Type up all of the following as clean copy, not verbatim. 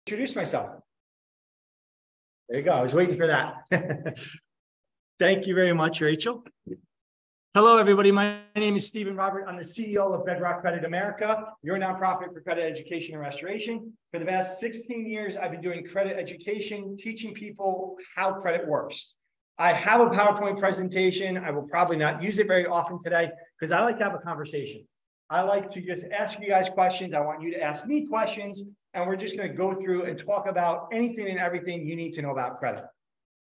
introduce myself. There you go. I was waiting for that. Thank you very much, Rachel. Hello, everybody. My name is Stephen Robert. I'm the CEO of Bedrock Credit America, your nonprofit for credit education and restoration. For the past 16 years, I've been doing credit education, teaching people how credit works. I have a PowerPoint presentation. I will probably not use it very often today because I like to have a conversation. I like to just ask you guys questions. I want you to ask me questions, and we're just going to go through and talk about anything and everything you need to know about credit.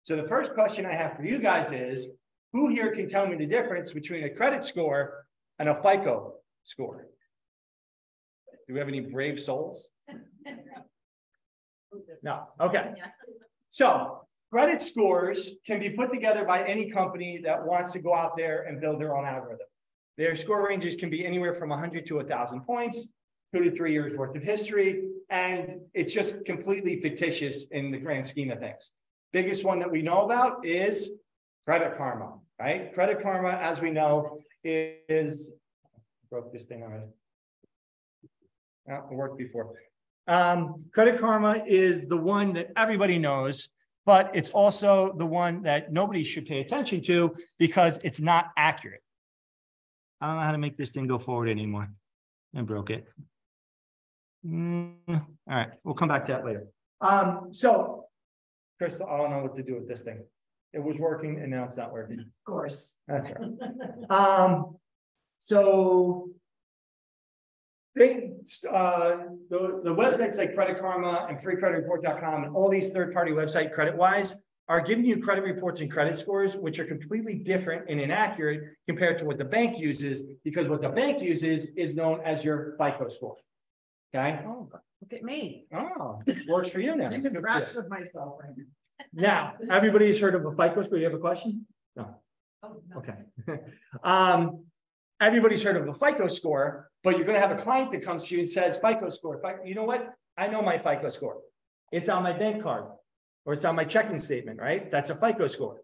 So the first question I have for you guys is, who here can tell me the difference between a credit score and a FICO score? Do we have any brave souls? No. Okay. So credit scores can be put together by any company that wants to go out there and build their own algorithm. Their score ranges can be anywhere from 100 to 1,000 points, 2 to 3 years worth of history, and it's just completely fictitious in the grand scheme of things. Biggest one that we know about is Credit Karma, right? Credit Karma, as we know, is, broke this thing already. Oh, it worked before. Credit Karma is the one that everybody knows, but it's also the one that nobody should pay attention to because it's not accurate. I don't know how to make this thing go forward anymore. I broke it. All right, we'll come back to that later. So, Crystal, I don't know what to do with this thing. It was working and now it's not working. Of course. That's right. So the websites like Credit Karma and freecreditreport.com and all these third-party websites credit-wise are giving you credit reports and credit scores, which are completely different and inaccurate compared to what the bank uses, because what the bank uses is known as your FICO score. Okay. Oh, look at me. Oh, works for you now. I can trash with myself right Now, now. everybody's heard of a FICO score. You have a question? No. Oh, no. Okay. Everybody's heard of a FICO score, but you're going to have a client that comes to you and says, FICO score. You know what? I know my FICO score. It's on my bank card or it's on my checking statement, right? That's a FICO score.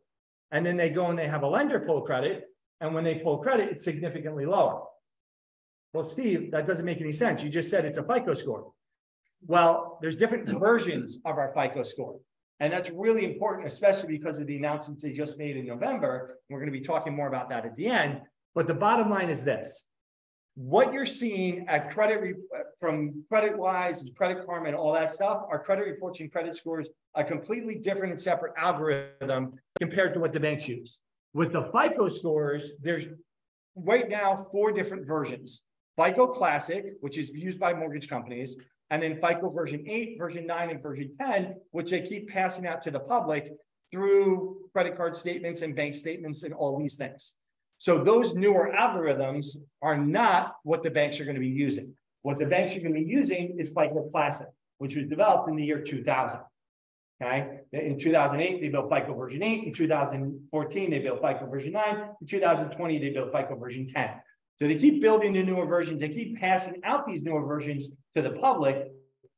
And then they go and they have a lender pull credit. And when they pull credit, it's significantly lower. Well, Steve, that doesn't make any sense. You just said it's a FICO score. Well, there's different versions of our FICO score. And that's really important, especially because of the announcements they just made in November. We're going to be talking more about that at the end. But the bottom line is this. What you're seeing at from CreditWise and Credit Karma and all that stuff, our credit reports and credit scores, a completely different and separate algorithm compared to what the banks use. With the FICO scores, there's right now 4 different versions. FICO Classic, which is used by mortgage companies, and then FICO version 8, version 9, and version 10, which they keep passing out to the public through credit card statements and bank statements and all these things. So those newer algorithms are not what the banks are going to be using. What the banks are going to be using is FICO Classic, which was developed in the year 2000. Okay. In 2008, they built FICO version 8. In 2014, they built FICO version 9. In 2020, they built FICO version 10. So they keep building the newer versions. They keep passing out these newer versions to the public,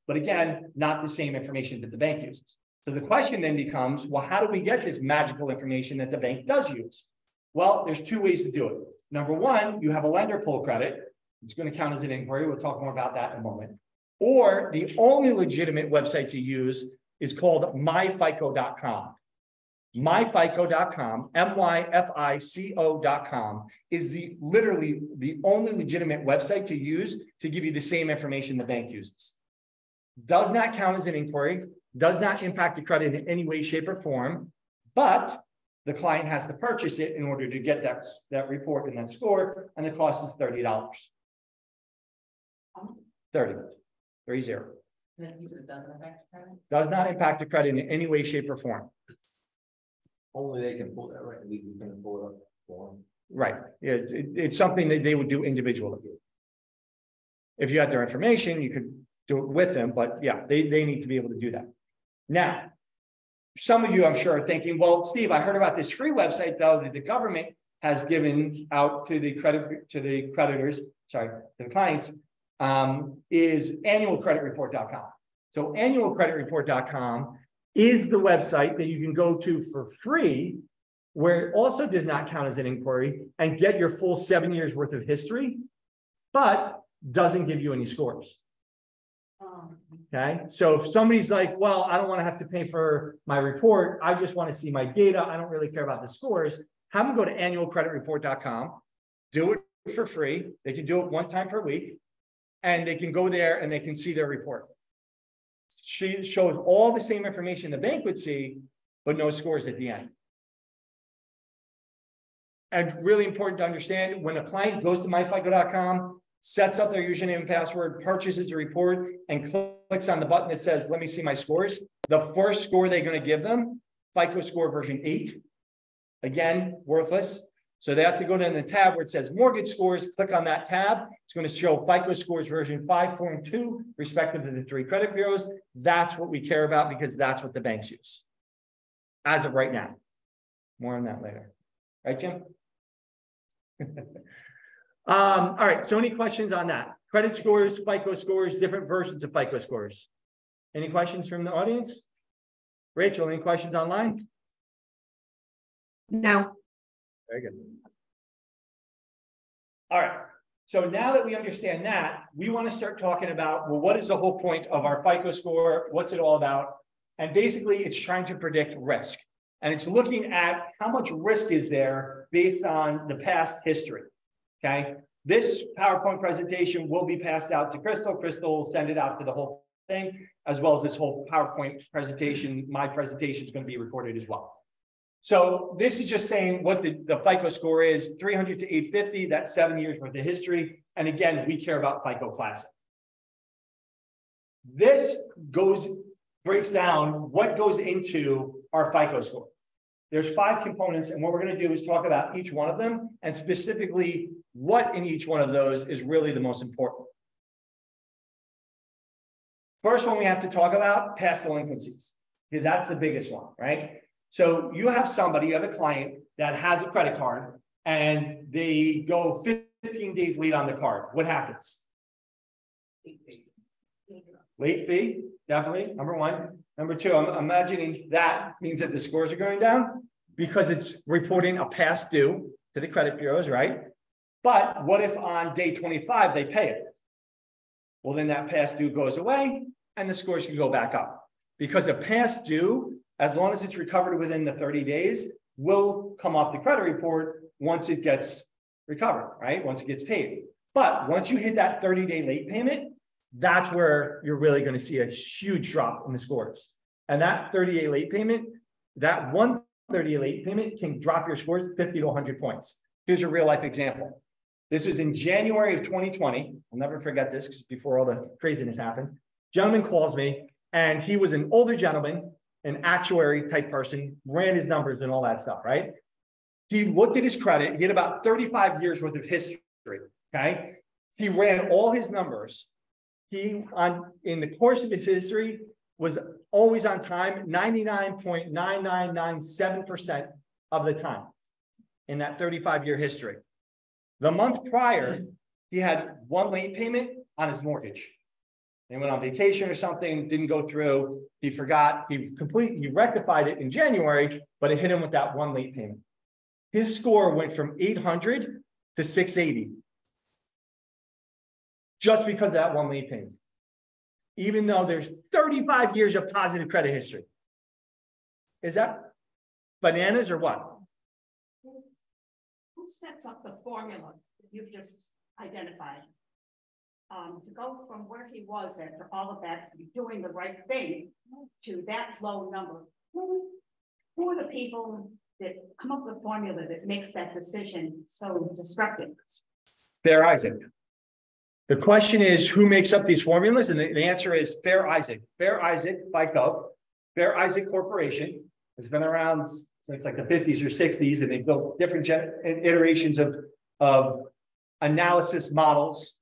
but again, not the same information that the bank uses. So the question then becomes, well, how do we get this magical information that the bank does use? Well, there's 2 ways to do it. Number one, you have a lender pull credit. It's going to count as an inquiry. We'll talk more about that in a moment. Or the only legitimate website to use is called myfico.com. Myfico.com, MYFICO.com is literally the only legitimate website to use to give you the same information the bank uses. Does not count as an inquiry, does not impact the credit in any way, shape, or form, but the client has to purchase it in order to get that report and that score, and the cost is $30. 30. And it doesn't affect credit? Does not impact the credit in any way, shape, or form. Only they can pull that, right? We can pull it up for them. Right. Yeah, it's something that they would do individually. If you had their information, you could do it with them, but yeah, they need to be able to do that. Now, some of you, I'm sure, are thinking, well, Steve, I heard about this free website, though, that the government has given out to the creditors, sorry, to the clients, is annualcreditreport.com. So annualcreditreport.com is the website that you can go to for free, where it also does not count as an inquiry and get your full 7 years worth of history, but doesn't give you any scores. Okay, so if somebody's like, well, I don't want to have to pay for my report, I just want to see my data, I don't really care about the scores, have them go to annualcreditreport.com, do it for free. They can do it one time per week, and they can go there and they can see their report. She shows all the same information the bank would see, but no scores at the end. And really important to understand, when a client goes to myfico.com, sets up their username and password, purchases a report, and clicks on the button that says, let me see my scores, the first score they're going to give them, FICO score version 8, again, worthless. So they have to go to the tab where it says mortgage scores, click on that tab. It's going to show FICO scores version 5, 4, and 2, respective to the 3 credit bureaus. That's what we care about because that's what the banks use as of right now. More on that later. Right, Jim? All right, so any questions on that? Credit scores, FICO scores, different versions of FICO scores. Any questions from the audience? Rachel, any questions online? No. Very good. All right, so now that we understand that, we want to start talking about, well, what is the whole point of our FICO score? What's it all about? And basically, it's trying to predict risk. And it's looking at how much risk is there based on the past history. Okay, this PowerPoint presentation will be passed out to Crystal. Crystal will send it out to the whole thing, as well as this whole PowerPoint presentation. My presentation is going to be recorded as well. So this is just saying what the FICO score is, 300 to 850, that's 7 years worth of history. And again, we care about FICO Classic. This breaks down what goes into our FICO score. There's 5 components, and what we're going to do is talk about each one of them, and specifically what in each one of those is really the most important. First one we have to talk about, past delinquencies, because that's the biggest one, right? So you have a client that has a credit card, and they go 15 days late on the card. What happens? Late fee, definitely, number one. Number two, I'm imagining that means that the scores are going down because it's reporting a past due to the credit bureaus, right? But what if on day 25 they pay it? Well, then that past due goes away and the scores can go back up because a past due, as long as it's recovered within the 30 days, will come off the credit report once it gets recovered, right? Once it gets paid. But once you hit that 30-day late payment, that's where you're really going to see a huge drop in the scores. And that 30-day late payment, that one 30-day late payment can drop your scores 50 to 100 points. Here's a real life example. This was in January of 2020. I'll never forget this because before all the craziness happened. Gentleman calls me, and he was an older gentleman, an actuary type person, ran his numbers and all that stuff, right? He looked at his credit. He had about 35 years worth of history, okay? He ran all his numbers. In the course of his history, was always on time, 99.9997% of the time in that 35-year history. The month prior, he had one late payment on his mortgage. He went on vacation or something, didn't go through, he forgot, he rectified it in January, but it hit him with that one late payment. His score went from 800 to 680. Just because of that one late payment. Even though there's 35 years of positive credit history. Is that bananas or what? Who sets up the formula that you've just identified? To go from where he was after all of that, doing the right thing, to that low number. Who are the people that come up with the formula that makes that decision so disruptive? Fair Isaac. The question is, who makes up these formulas? And the answer is Fair Isaac. Fair Isaac, FICO, Fair Isaac Corporation has been around since like the 50s or 60s, and they built different iterations of analysis models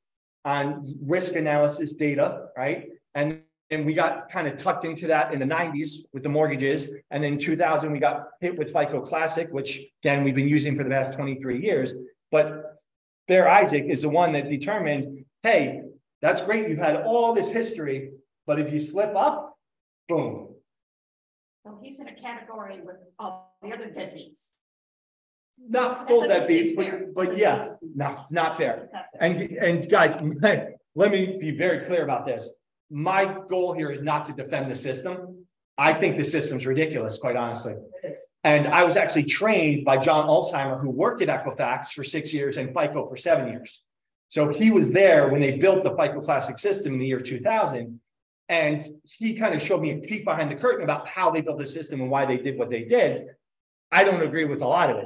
on risk analysis data, right? And we got kind of tucked into that in the 90s with the mortgages. And then in 2000, we got hit with FICO Classic, which again, we've been using for the past 23 years. But Fair Isaac is the one that determined, hey, that's great. You've had all this history, but if you slip up, boom. So he's in a category with all the other deadbeats. Not full deadbeats, but yeah, no, it's not fair. And guys, let me be very clear about this. my goal here is not to defend the system. I think the system's ridiculous, quite honestly. It is. And I was actually trained by John Alzheimer, who worked at Equifax for 6 years and FICO for 7 years. So he was there when they built the FICO Classic system in the year 2000. And he kind of showed me a peek behind the curtain about how they built the system and why they did what they did. I don't agree with a lot of it,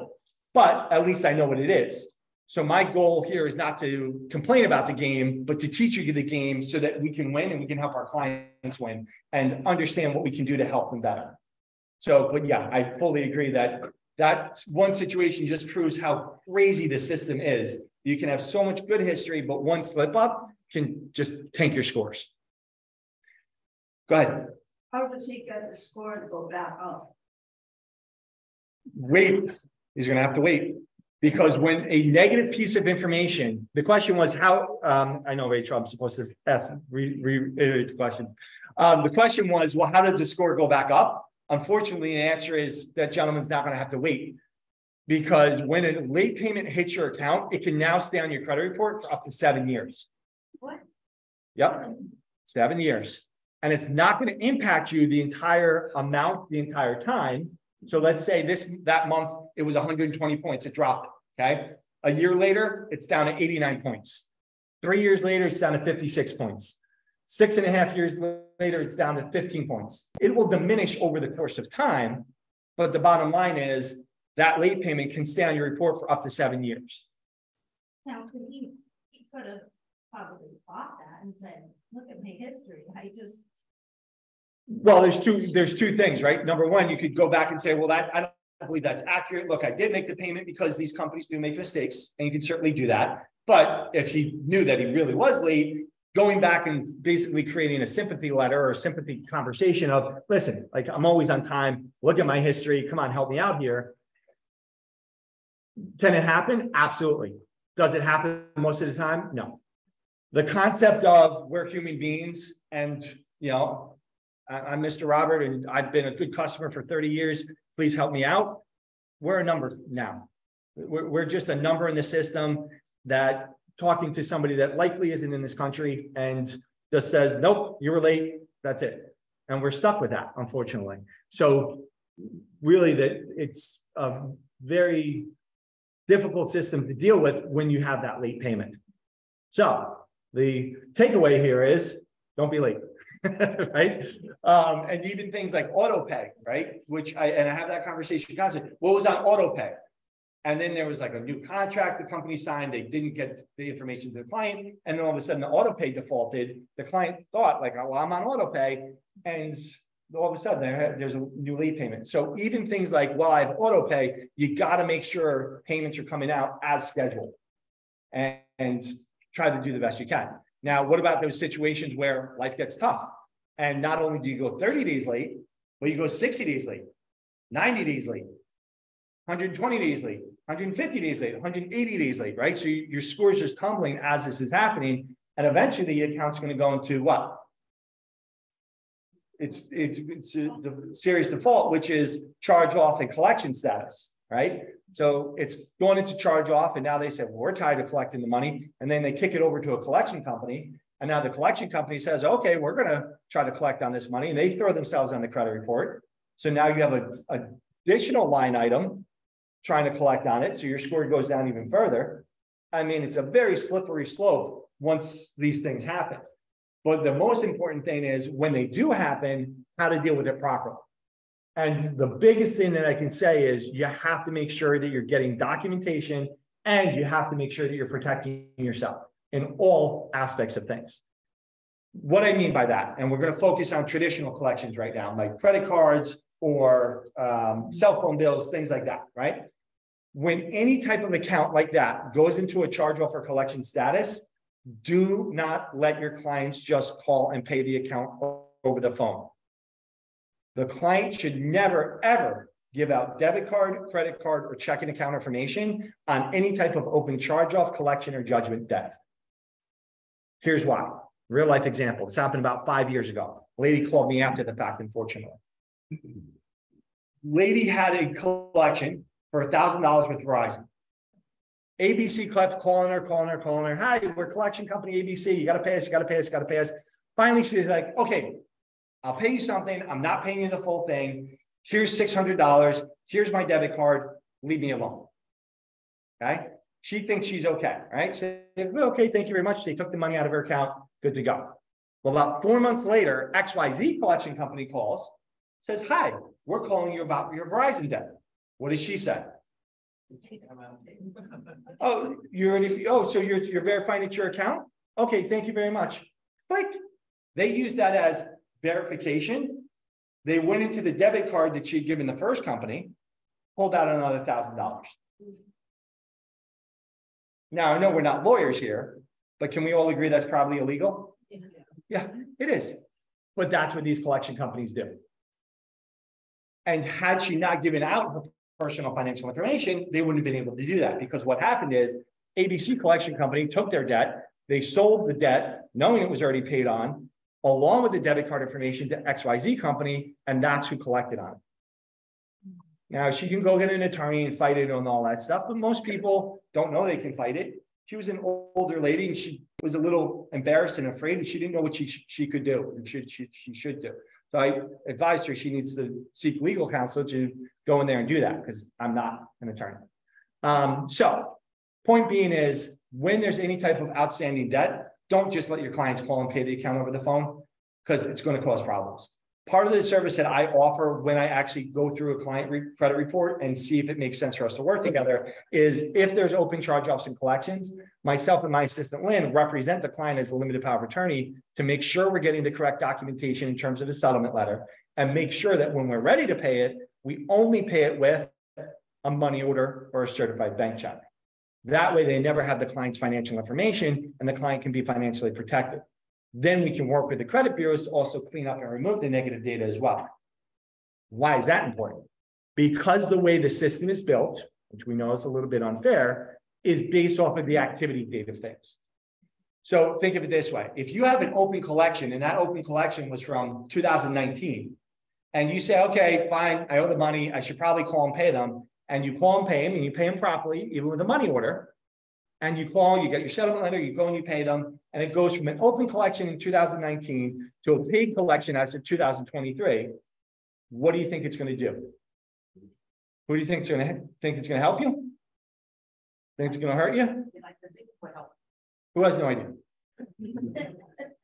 but at least I know what it is. So my goal here is not to complain about the game, but to teach you the game so that we can win and we can help our clients win and understand what we can do to help them better. So, but yeah, I fully agree that that one situation just proves how crazy the system is. You can have so much good history, but one slip up can just tank your scores. Go ahead. How does he get the score to go back up? Wait. He's going to have to wait. Because when a negative piece of information, the question was how, I know, Rachel, I'm supposed to ask, reiterate the question. The question was, well, how does the score go back up? Unfortunately, the answer is that gentleman's not going to have to wait. Because when a late payment hits your account, it can now stay on your credit report for up to 7 years. What? Yep, 7 years. And it's not going to impact you the entire amount, the entire time. So let's say that month, it was 120 points, it dropped, okay? A year later, it's down to 89 points. 3 years later, it's down to 56 points. 6.5 years later, it's down to 15 points. It will diminish over the course of time, but the bottom line is that late payment can stay on your report for up to 7 years. Now, he could have probably thought that and said, look at my history. Well, there's two things, right? Number one, you could go back and say, well, I don't believe that's accurate. Look, I did make the payment because these companies do make mistakes, and you can certainly do that. But if he knew that he really was late, going back and basically creating a sympathy letter or a sympathy conversation of, listen, like I'm always on time. Look at my history. Come on, help me out here. Can it happen? Absolutely. Does it happen most of the time? No. The concept of we're human beings and, you know, I'm Mr. Robert and I've been a good customer for 30 years. Please help me out. We're a number now. We're just a number in the system that talking to somebody that likely isn't in this country and just says, nope, you were late. That's it. And we're stuck with that, unfortunately. So really it's a very difficult system to deal with when you have that late payment. So the takeaway here is don't be late. Right? And even things like auto pay, right? Which I have that conversation constantly. What was on auto pay? And then there was like a new contract the company signed. They didn't get the information to the client. And then all of a sudden the auto pay defaulted. The client thought like, well, I'm on auto pay. And all of a sudden there's a new late payment. So even things like, well, I have auto pay, you got to make sure payments are coming out as scheduled and try to do the best you can. Now, what about those situations where life gets tough? And not only do you go 30 days late, but you go 60 days late, 90 days late, 120 days late, 150 days late, 180 days late, right? So your score is just tumbling as this is happening. And eventually the account's going to go into what? It's the serious default, which is charge off and collection status, right? So it's going into charge off, and now they said, well, we're tired of collecting the money. And then they kick it over to a collection company. And now the collection company says, okay, we're going to try to collect on this money. And they throw themselves on the credit report. So now you have an additional line item trying to collect on it. So your score goes down even further. I mean, it's a very slippery slope once these things happen. But the most important thing is when they do happen, how to deal with it properly. And the biggest thing that I can say is you have to make sure that you're getting documentation and you have to make sure that you're protecting yourself in all aspects of things. What I mean by that, and we're going to focus on traditional collections right now, like credit cards or cell phone bills, things like that, right? When any type of account like that goes into a charge-off or collection status, do not let your clients just call and pay the account over the phone. The client should never, ever give out debit card, credit card, or checking account information on any type of open charge-off, collection, or judgment debt. Here's why. Real life example. This happened about 5 years ago. A lady called me after the fact, unfortunately. Lady had a collection for $1,000 with Verizon. ABC kept calling her. Hi, we're collection company ABC. You got to pay us, you got to pay us, you got to pay us. Finally, she's like, okay, I'll pay you something. I'm not paying you the full thing. Here's $600. Here's my debit card. Leave me alone. Okay. She thinks she's okay. Right. So, okay, thank you very much. They took the money out of her account. Good to go. Well, about 4 months later, XYZ collection company calls, says, hi, we're calling you about your Verizon debt. What does she say? Oh, so you're verifying it's your account? Okay, thank you very much. Click. They use that as verification. They went into the debit card that she'd given the first company, pulled out another $1,000. Now, I know we're not lawyers here, but can we all agree that's probably illegal? Yeah, it is. But that's what these collection companies do. And had she not given out her personal financial information, they wouldn't have been able to do that, because what happened is ABC Collection Company took their debt, they sold the debt knowing it was already paid on, along with the debit card information to XYZ Company, and that's who collected on it. Now, she can go get an attorney and fight it and all that stuff, but most people don't know they can fight it. She was an older lady and she was a little embarrassed and afraid, and she didn't know what she could do and she should do. So I advised her she needs to seek legal counsel to go in there and do that, because I'm not an attorney. So point being is, when there's any type of outstanding debt, don't just let your clients call and pay the account over the phone, because it's going to cause problems. Part of the service that I offer when I actually go through a client credit report and see if it makes sense for us to work together is, if there's open charge-offs and collections, myself and my assistant Lynn represent the client as a limited power of attorney to make sure we're getting the correct documentation in terms of the settlement letter, and make sure that when we're ready to pay it, we only pay it with a money order or a certified bank check. That way they never have the client's financial information and the client can be financially protected. Then we can work with the credit bureaus to also clean up and remove the negative data as well. Why is that important? Because the way the system is built, which we know is a little bit unfair, is based off of the activity date of things. So think of it this way. If you have an open collection and that open collection was from 2019, and you say, okay, fine, I owe the money, I should probably call and pay them, and you call and pay them and you pay them properly, even with a money order, and you call, you get your settlement letter, you go and you pay them, and it goes from an open collection in 2019 to a paid collection as of 2023. What do you think it's going to do? Who do you think it's going to help you? Think it's going to hurt you? Who has no idea?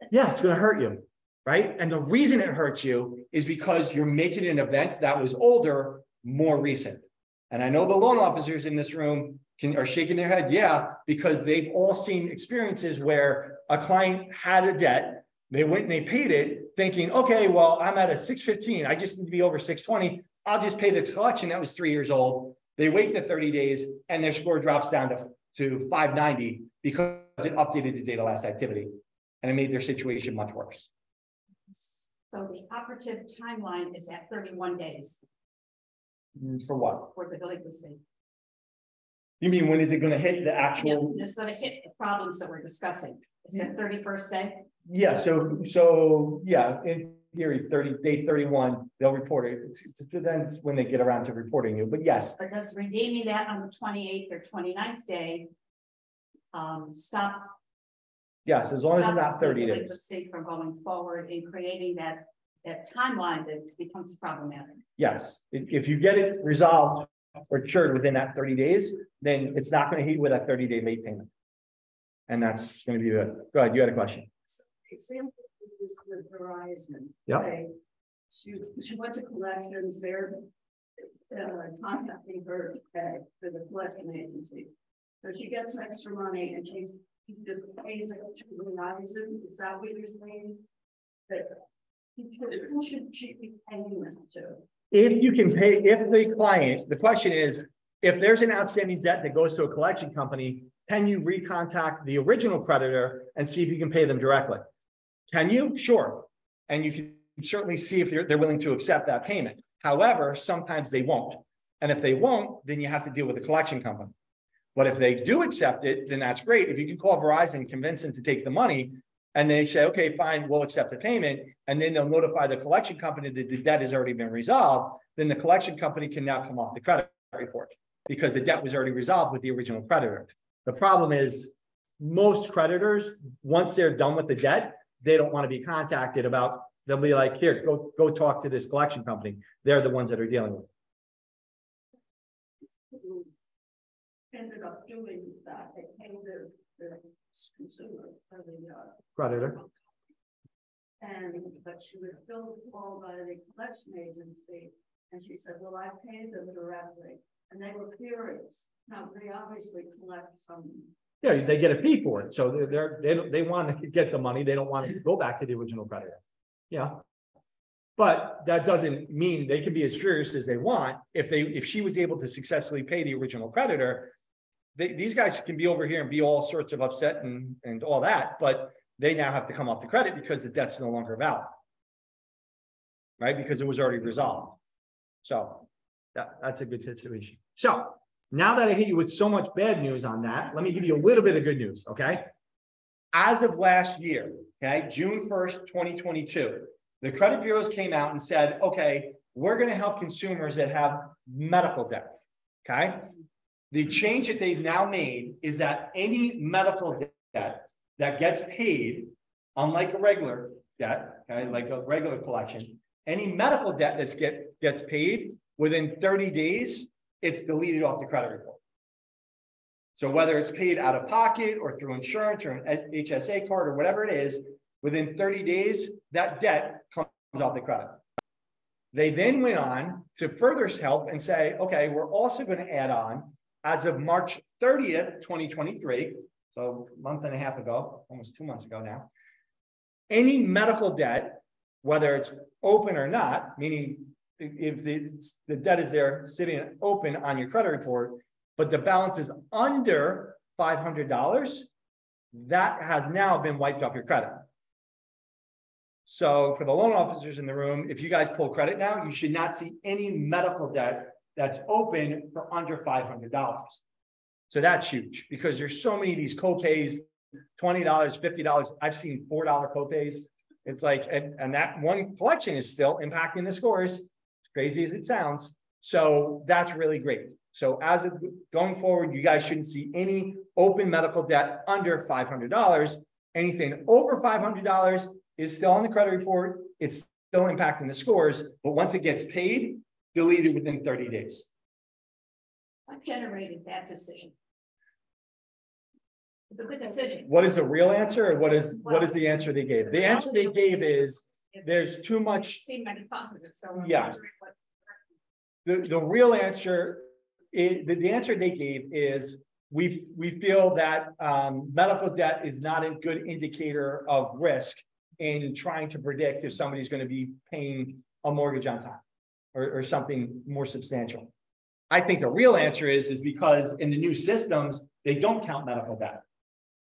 Yeah, it's going to hurt you, right? And the reason it hurts you is because you're making an event that was older more recent. And I know the loan officers in this room are shaking their head, yeah, because they've all seen experiences where a client had a debt, they went and they paid it, thinking, okay, well, I'm at a 615, I just need to be over 620, I'll just pay the collection that was 3 years old. They wait the 30 days and their score drops down to 590 because it updated the data last activity, and it made their situation much worse. So the operative timeline is at 31 days. For what? For the delinquency. You mean, when is it going to hit the actual? Yeah, it's going to hit the problems that we're discussing. Is that 31st day? Yeah. So yeah, in theory, day 31, they'll report it. Then it's when they get around to reporting you. But yes. But does redeeming that on the 28th or 29th day stop? Yes, as long as it's not 30 days. From going forward and creating that timeline that becomes problematic. Yes, if you get it resolved or cured within that 30 days, then it's not going to hit with that 30-day late payment. And that's going to be good. Go ahead, you had a question. Example with Verizon. Yep. Okay. She went to collections, they're contacting her for the collection agency. So she gets extra money and she just pays it to Verizon. Is that what you're saying? That who should she be paying them to? If you can pay, if the client, the question is, if there's an outstanding debt that goes to a collection company, can you recontact the original creditor and see if you can pay them directly? Can you? Sure. And you can certainly see if they're willing to accept that payment. However, sometimes they won't. And if they won't, then you have to deal with the collection company. But if they do accept it, then that's great. If you can call Verizon and convince them to take the money, and they say, okay, fine, we'll accept the payment, and then they'll notify the collection company that the debt has already been resolved, then the collection company can now come off the credit report because the debt was already resolved with the original creditor. The problem is most creditors, once they're done with the debt, they don't want to be contacted about, they'll be like, here, go talk to this collection company. They're the ones that are dealing with it. Ended up doing that, they paid the consumer or the Creditor. and but she was billed for by the collection agency, and she said, well, I paid them directly, and they were furious. Now they obviously collect some. Yeah, they get a fee for it, so they want to get the money. They don't want to go back to the original creditor. Yeah, but that doesn't mean they can be as furious as they want. If she was able to successfully pay the original creditor, these guys can be over here and be all sorts of upset and all that, but they now have to come off the credit because the debt's no longer valid, right? Because it was already resolved. So that's a good situation. So now that I hit you with so much bad news on that, let me give you a little bit of good news, okay? As of last year, okay, June 1st, 2022, the credit bureaus came out and said, okay, we're going to help consumers that have medical debt, okay? The change that they've now made is that any medical debt that gets paid, unlike a regular debt, okay, like a regular collection, any medical debt that gets paid within 30 days, it's deleted off the credit report. So whether it's paid out of pocket or through insurance or an HSA card or whatever it is, within 30 days, that debt comes off the credit. They then went on to further help and say, okay, we're also going to add on, as of March 30th, 2023, so a month and a half ago, almost 2 months ago now, any medical debt, whether it's open or not, meaning if the debt is there sitting open on your credit report, but the balance is under $500, that has now been wiped off your credit. So for the loan officers in the room, if you guys pull credit now, you should not see any medical debt that's open for under $500. So that's huge because there's so many of these copays, $20, $50. I've seen $4 copays. It's like, and that one collection is still impacting the scores, as crazy as it sounds. So that's really great. So as of going forward, you guys shouldn't see any open medical debt under $500. Anything over $500 is still on the credit report. It's still impacting the scores, but once it gets paid, deleted within 30 days. What generated that decision? It's a good decision. What is the real answer, or what is the answer they gave? The answer they gave is there's too much. Seen many positives, so yeah. The real answer is the answer they gave is we feel that medical debt is not a good indicator of risk in trying to predict if somebody's going to be paying a mortgage on time or something more substantial. I think the real answer is because in the new systems, they don't count medical debt.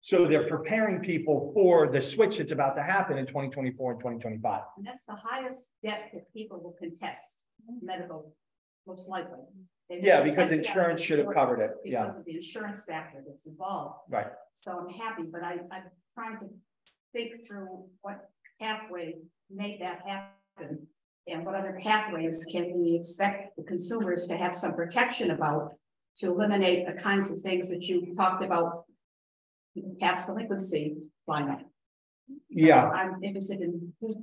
So they're preparing people for the switch that's about to happen in 2024 and 2025. And that's the highest debt that people will contest, medical, most likely. Yeah, because insurance should have covered it. Because of the insurance factor that's involved. Right. So I'm happy, but I'm trying to think through what pathway made that happen. And what other pathways can we expect the consumers to have some protection about to eliminate the kinds of things that you talked about, past delinquency lineup? Yeah. So I'm interested in who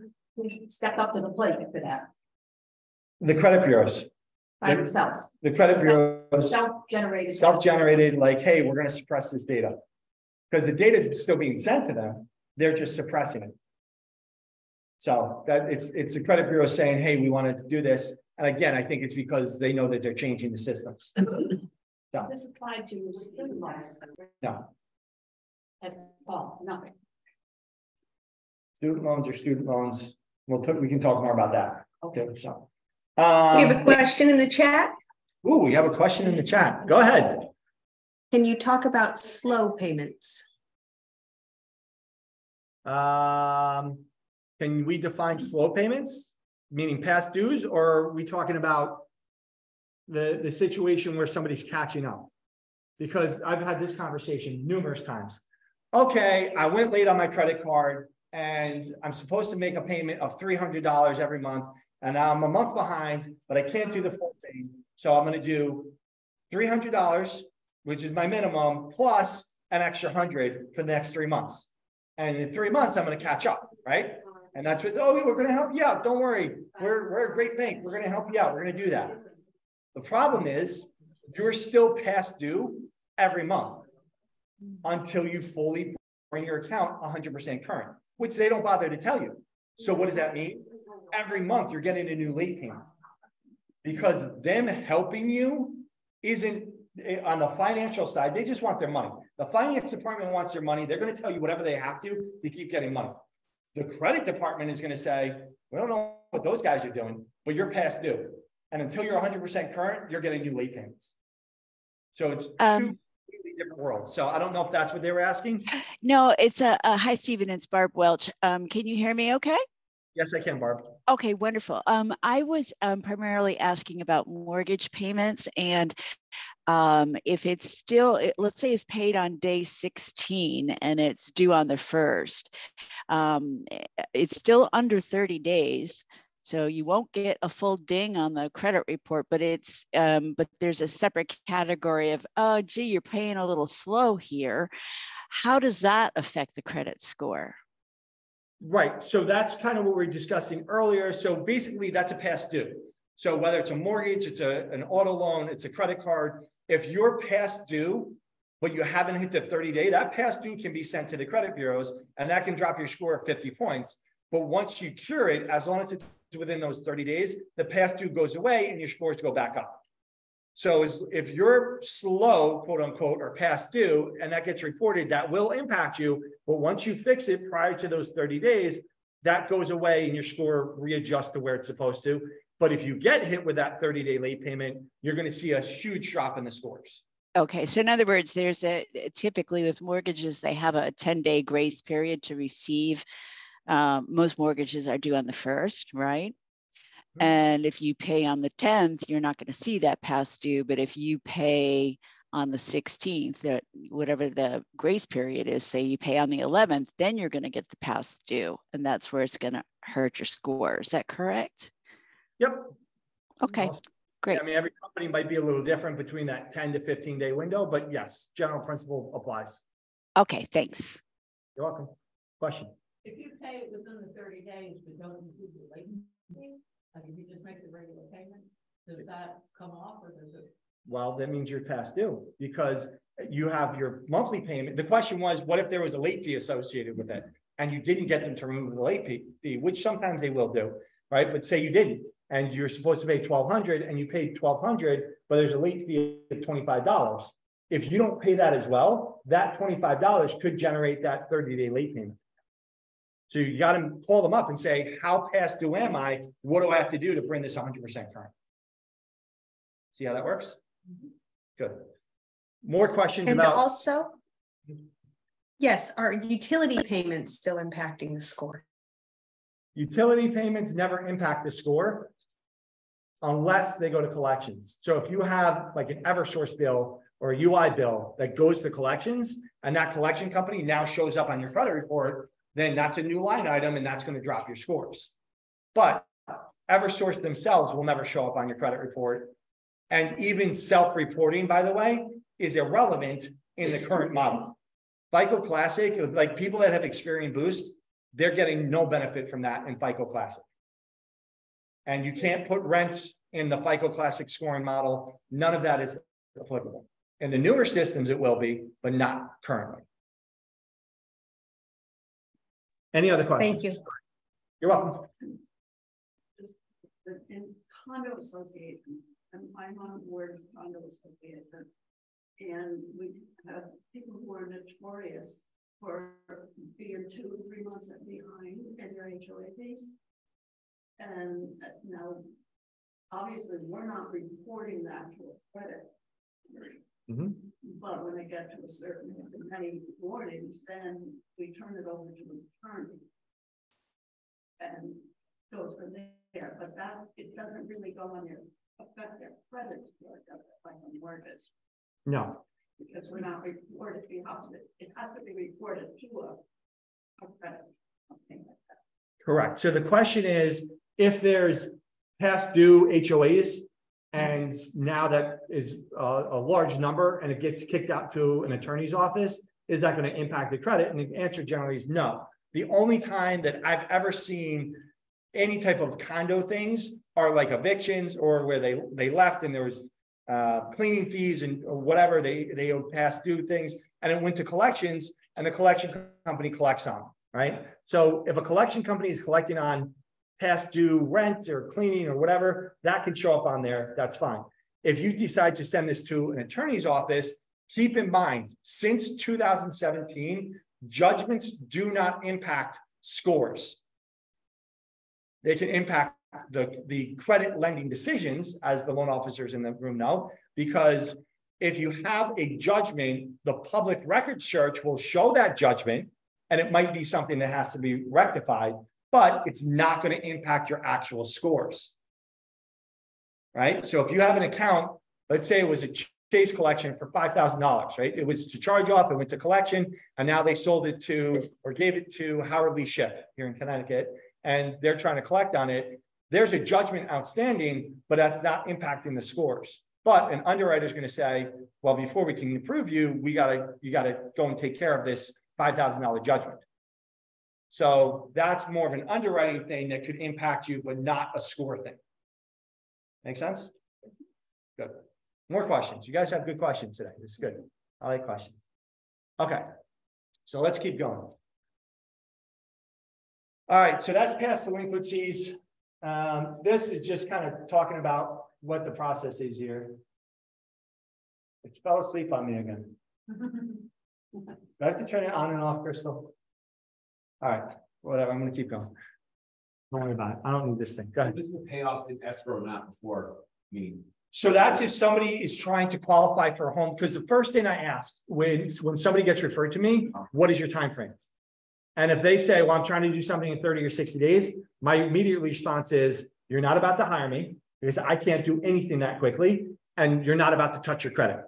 stepped up to the plate for that. The credit bureaus. By themselves. The credit bureaus. Self-generated. Like, hey, we're going to suppress this data. Because the data is still being sent to them. They're just suppressing it. So that it's the credit bureau saying, hey, we want to do this. And again, I think it's because they know that they're changing the systems. So. This applied to student loans. No. At all, nothing. Student loans are student loans. We can talk more about that. Okay. So we have a question in the chat. Ooh, we have a question in the chat. Go ahead. Can you talk about slow payments? Can we define slow payments, meaning past dues, or are we talking about the situation where somebody's catching up? Because I've had this conversation numerous times. Okay, I went late on my credit card and I'm supposed to make a payment of $300 every month, and I'm a month behind, but I can't do the full thing. So I'm going to do $300, which is my minimum, plus an extra $100 for the next 3 months. And in 3 months, I'm going to catch up, right? And that's what, oh, we're going to help you out. Don't worry. We're a great bank. We're going to help you out. We're going to do that. The problem is you're still past due every month until you fully bring your account 100% current, which they don't bother to tell you. So what does that mean? Every month you're getting a new late payment because them helping you isn't on the financial side. They just want their money. The finance department wants their money. They're going to tell you whatever they have to keep getting money. The credit department is going to say, we don't know what those guys are doing, but you're past due. And until you're 100% current, you're getting new late payments. So it's two completely different worlds. So I don't know if that's what they were asking. No, it's hi, Stephen, it's Barb Welch. Can you hear me okay? Yes, I can, Barb. Okay, wonderful. I was primarily asking about mortgage payments and if it's still, let's say it's paid on day 16 and it's due on the 1st, it's still under 30 days. So you won't get a full ding on the credit report, but it's but there's a separate category of, oh, gee, you're paying a little slow here. How does that affect the credit score? Right. So that's kind of what we were discussing earlier. So basically that's a past due. So whether it's a mortgage, it's an auto loan, it's a credit card. If you're past due, but you haven't hit the 30-day, that past due can be sent to the credit bureaus and that can drop your score 50 points. But once you cure it, as long as it's within those 30 days, the past due goes away and your scores go back up. So if you're slow, quote unquote, or past due, and that gets reported, that will impact you. But once you fix it prior to those 30 days, that goes away and your score readjusts to where it's supposed to. But if you get hit with that 30-day late payment, you're going to see a huge drop in the scores. Okay, so in other words, there's typically with mortgages, they have a 10-day grace period to receive. Most mortgages are due on the 1st, right? And if you pay on the 10th, you're not going to see that past due. But if you pay on the 16th, whatever the grace period is, say you pay on the 11th, then you're going to get the past due. And that's where it's going to hurt your score. Is that correct? Yep. Okay, great. I mean, every company might be a little different between that 10 to 15-day window, but yes, general principle applies. Okay, thanks. You're welcome. Question? If you pay it within the 30 days, but don't include the late fee, I mean, you just make the regular payment, does that come off or does it? Well, that means you're past due because you have your monthly payment. The question was, what if there was a late fee associated with it and you didn't get them to remove the late fee, which sometimes they will do, right? But say you didn't and you're supposed to pay $1,200 and you paid $1,200, but there's a late fee of $25. If you don't pay that as well, that $25 could generate that 30-day late payment. So you got to call them up and say, how past due am I? What do I have to do to bring this 100% current? See how that works? Good. More questions And about... also, yes, are utility payments still impacting the score? Utility payments never impact the score unless they go to collections. So if you have like an Eversource bill or a UI bill that goes to collections and that collection company now shows up on your credit report, then that's a new line item and that's going to drop your scores. But Eversource themselves will never show up on your credit report. And even self-reporting, by the way, is irrelevant in the current model. FICO Classic, like people that have Experian Boost, they're getting no benefit from that in FICO Classic. And you can't put rent in the FICO Classic scoring model. None of that is applicable. In the newer systems, it will be, but not currently. Any other questions? Thank you. You're welcome. In condo association, and I'm on board of condo association, and we have people who are notorious for being 2 or 3 months behind in their HOA fees. And now, obviously, we're not reporting that to a credit. But when they get to a certain many warnings, then we turn it over to the attorney and goes from there. But that it doesn't really go on their affect their credit score like on mortgage. No. Because we're not reported. It has to be reported to a credit, something like that. Correct. So the question is, if there's past due HOAs, and now that is a large number and it gets kicked out to an attorney's office, is that going to impact the credit? And the answer generally is no. The only time that I've ever seen any type of condo things are like evictions or where they left and there was cleaning fees and or whatever, they owed past due things, and it went to collections and the collection company collects on, right? So if a collection company is collecting on past due rent or cleaning or whatever, that can show up on there, that's fine. If you decide to send this to an attorney's office, keep in mind, since 2017, judgments do not impact scores. They can impact the credit lending decisions, as the loan officers in the room know, because if you have a judgment, the public record search will show that judgment, and it might be something that has to be rectified, but it's not going to impact your actual scores. Right? So if you have an account, let's say it was a Chase collection for $5,000, right? It was to charge off, it went to collection, and now they sold it to, or gave it to Howard Lee Schiff here in Connecticut, and they're trying to collect on it. There's a judgment outstanding, but that's not impacting the scores. But an underwriter is going to say, well, before we can approve you, you got to go and take care of this $5,000 judgment. So that's more of an underwriting thing that could impact you, but not a score thing. Make sense? Good. More questions. You guys have good questions today. This is good. I like questions. Okay. So let's keep going. All right. So that's past delinquencies. This is just kind of talking about what the process is here. It fell asleep on me again. Do I have to turn it on and off, Crystal? All right. Whatever. I'm going to keep going. Don't worry about it. I don't need this thing. Go ahead. This is the payoff in escrow, not before meeting. So that's if somebody is trying to qualify for a home, because the first thing I ask when somebody gets referred to me, what is your time frame? And if they say, well, I'm trying to do something in 30 or 60 days, my immediate response is, you're not about to hire me because I can't do anything that quickly. And you're not about to touch your credit.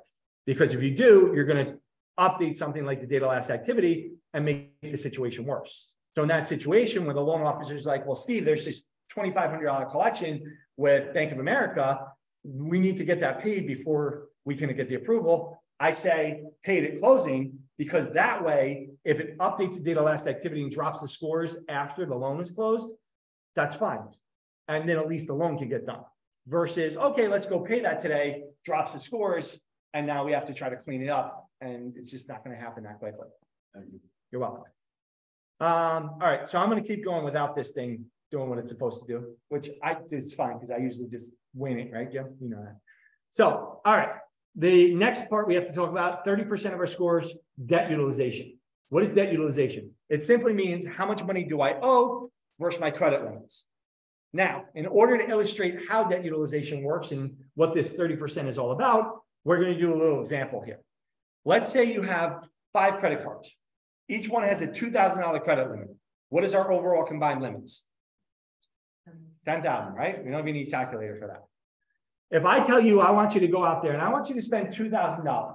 Because if you do, you're going to update something like the date of last activity and make the situation worse. So in that situation, when the loan officer is like, well, Steve, there's this $2,500 collection with Bank of America, we need to get that paid before we can get the approval. I say paid at closing, because that way, if it updates the date of last activity and drops the scores after the loan is closed, that's fine. And then at least the loan can get done. Versus, okay, let's go pay that today, drops the scores, and now we have to try to clean it up. And it's just not going to happen that quickly. You're welcome. All right, so I'm going to keep going without this thing doing what it's supposed to do, which is fine because I usually just wing it, right, Jim? You know that. So, all right, the next part we have to talk about, 30% of our scores, debt utilization. What is debt utilization? It simply means how much money do I owe versus my credit limits. Now, in order to illustrate how debt utilization works and what this 30% is all about, we're going to do a little example here. Let's say you have 5 credit cards. Each one has a $2,000 credit limit. What is our overall combined limits? 10,000, right? We don't even need a calculator for that. If I tell you, I want you to go out there and I want you to spend $2,000,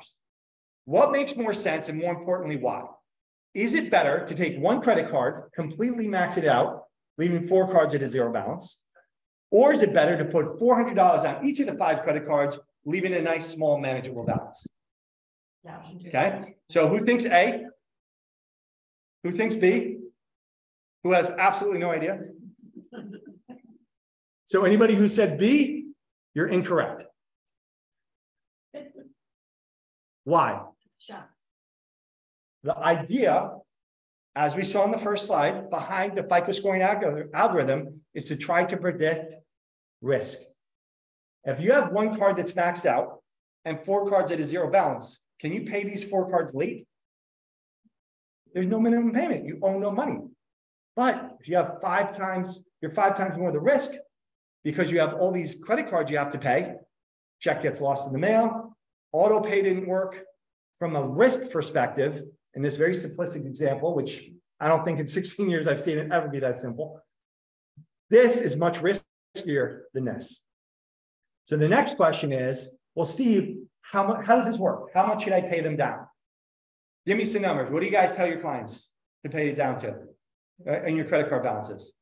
what makes more sense, and more importantly, why? Is it better to take one credit card, completely max it out, leaving 4 cards at a zero balance? Or is it better to put $400 on each of the 5 credit cards, leaving a nice, small, manageable balance? Okay, so who thinks A? Who thinks B? Who has absolutely no idea? So anybody who said B, you're incorrect. Why? The idea, as we saw in the first slide, behind the FICO scoring algorithm is to try to predict risk. If you have 1 card that's maxed out and 4 cards at a zero balance, can you pay these 4 cards late? There's no minimum payment. You owe no money. But if you have 5 times, you're 5 times more the risk because you have all these credit cards you have to pay. Check gets lost in the mail. Auto pay didn't work. From a risk perspective, in this very simplistic example, which I don't think in 16 years I've seen it ever be that simple, this is much riskier than this. So the next question is, well, Steve, how does this work? How much should I pay them down? Give me some numbers. What do you guys tell your clients to pay it down to in your credit card balances?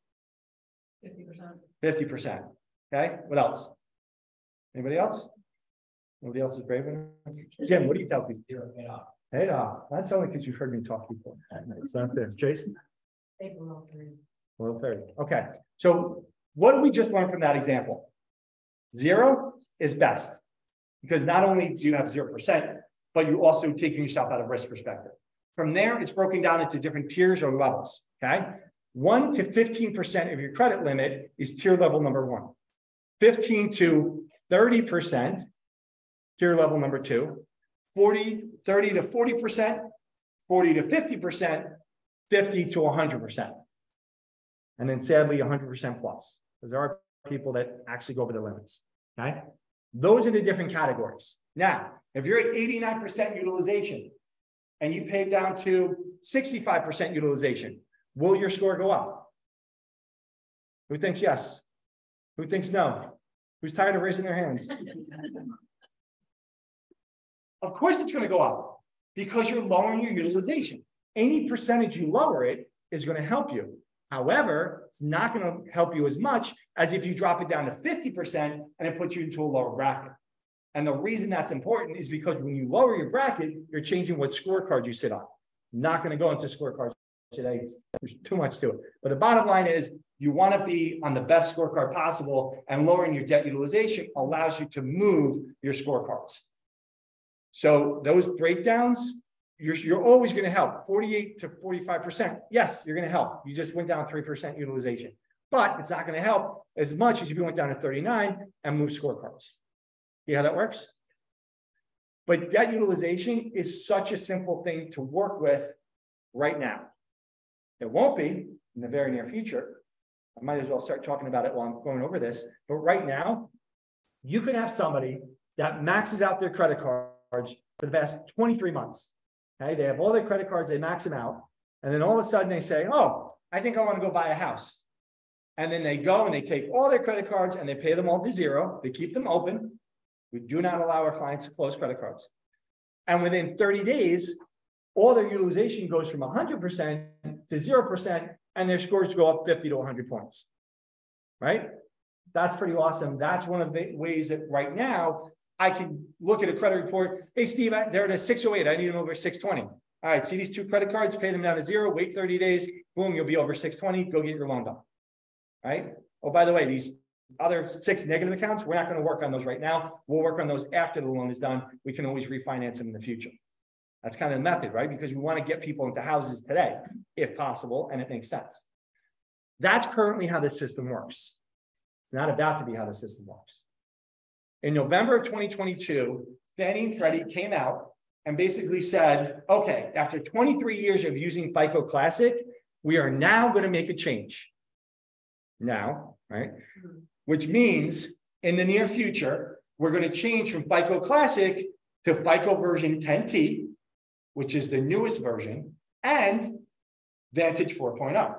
50%. 50%. Okay. What else? Anybody else? Nobody else is brave enough? Jim, what do you tell people? Hey, that's only because you've heard me talk before. It's not there. Jason? Below 30. Okay. So what did we just learn from that example? 0 is best because not only do you have 0%, but you also taking yourself out of risk perspective. From there, it's broken down into different tiers or levels. Okay. 1 to 15% of your credit limit is tier level number 1. 15 to 30%, tier level number 2. 30 to 40%, 40 to 50%, 50 to 100%. And then sadly, 100% plus, because there are people that actually go over the limits. Okay. Those are the different categories. Now, if you're at 89% utilization and you pay down to 65% utilization, will your score go up? Who thinks yes? Who thinks no? Who's tired of raising their hands? Of course it's going to go up because you're lowering your utilization. Any percentage you lower it is going to help you. However, it's not going to help you as much as if you drop it down to 50% and it puts you into a lower bracket. And the reason that's important is because when you lower your bracket, you're changing what scorecard you sit on. I'm not going to go into scorecards today. There's too much to it. But the bottom line is you want to be on the best scorecard possible, and lowering your debt utilization allows you to move your scorecards. So those breakdowns, you're always going to help 48 to 45%. Yes, you're going to help. You just went down 3% utilization, but it's not going to help as much as if you went down to 39 and move scorecards. See how that works? But debt utilization is such a simple thing to work with right now. It won't be in the very near future. I might as well start talking about it while I'm going over this. But right now, you can have somebody that maxes out their credit cards for the past 23 months. Okay, they have all their credit cards, they max them out. And then all of a sudden they say, oh, I think I want to go buy a house. And then they go and they take all their credit cards and they pay them all to 0. They keep them open. We do not allow our clients to close credit cards. And within 30 days, all their utilization goes from 100% to 0%, and their scores go up 50 to 100 points, right? That's pretty awesome. That's one of the ways that right now I can look at a credit report. Hey, Steve, they're at a 608. I need them over 620. All right, see these 2 credit cards, pay them down to 0, wait 30 days, boom, you'll be over 620, go get your loan done, right? Oh, by the way, these other 6 negative accounts, we're not going to work on those right now. We'll work on those after the loan is done. We can always refinance them in the future. That's kind of the method, right? Because we want to get people into houses today, if possible, and it makes sense. That's currently how the system works. It's not about to be how the system works. In November of 2022, Fannie and Freddie came out and basically said, okay, after 23 years of using FICO Classic, we are now going to make a change. Now, right? Which means in the near future, we're going to change from FICO Classic to FICO version 10T, which is the newest version, and Vantage 4.0.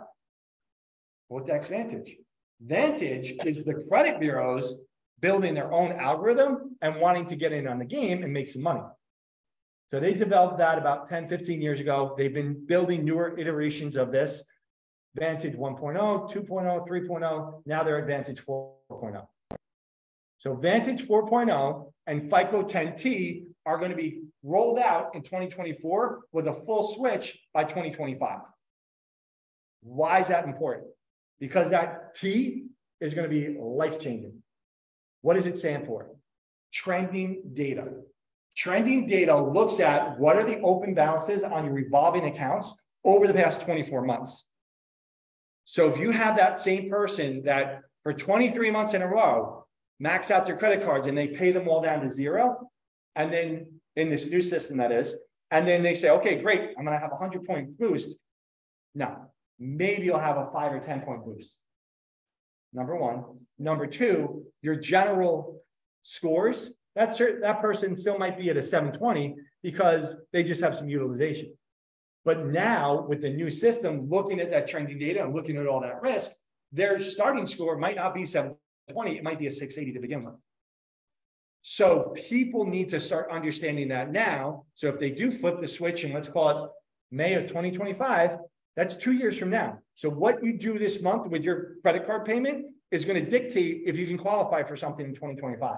What's the next Vantage? Vantage is the credit bureaus building their own algorithm and wanting to get in on the game and make some money. So they developed that about 10, 15 years ago. They've been building newer iterations of this. Vantage 1.0, 2.0, 3.0, now they're at Vantage 4.0. So Vantage 4.0 and FICO 10T are going to be rolled out in 2024 with a full switch by 2025. Why is that important? Because that T is going to be life-changing. What does it stand for? Trending data. Trending data looks at what are the open balances on your revolving accounts over the past 24 months. So if you have that same person that for 23 months in a row, max out their credit cards and they pay them all down to 0, and then in this new system that is, and then they say, okay, great, I'm going to have a 100-point boost. No, maybe you'll have a 5 or 10-point boost. Number one. Number two, your general scores, that person still might be at a 720 because they just have some utilization. But now with the new system, looking at that trending data and looking at all that risk, their starting score might not be 720, it might be a 680 to begin with. So people need to start understanding that now. So if they do flip the switch and let's call it May of 2025, that's 2 years from now. So what you do this month with your credit card payment is going to dictate if you can qualify for something in 2025.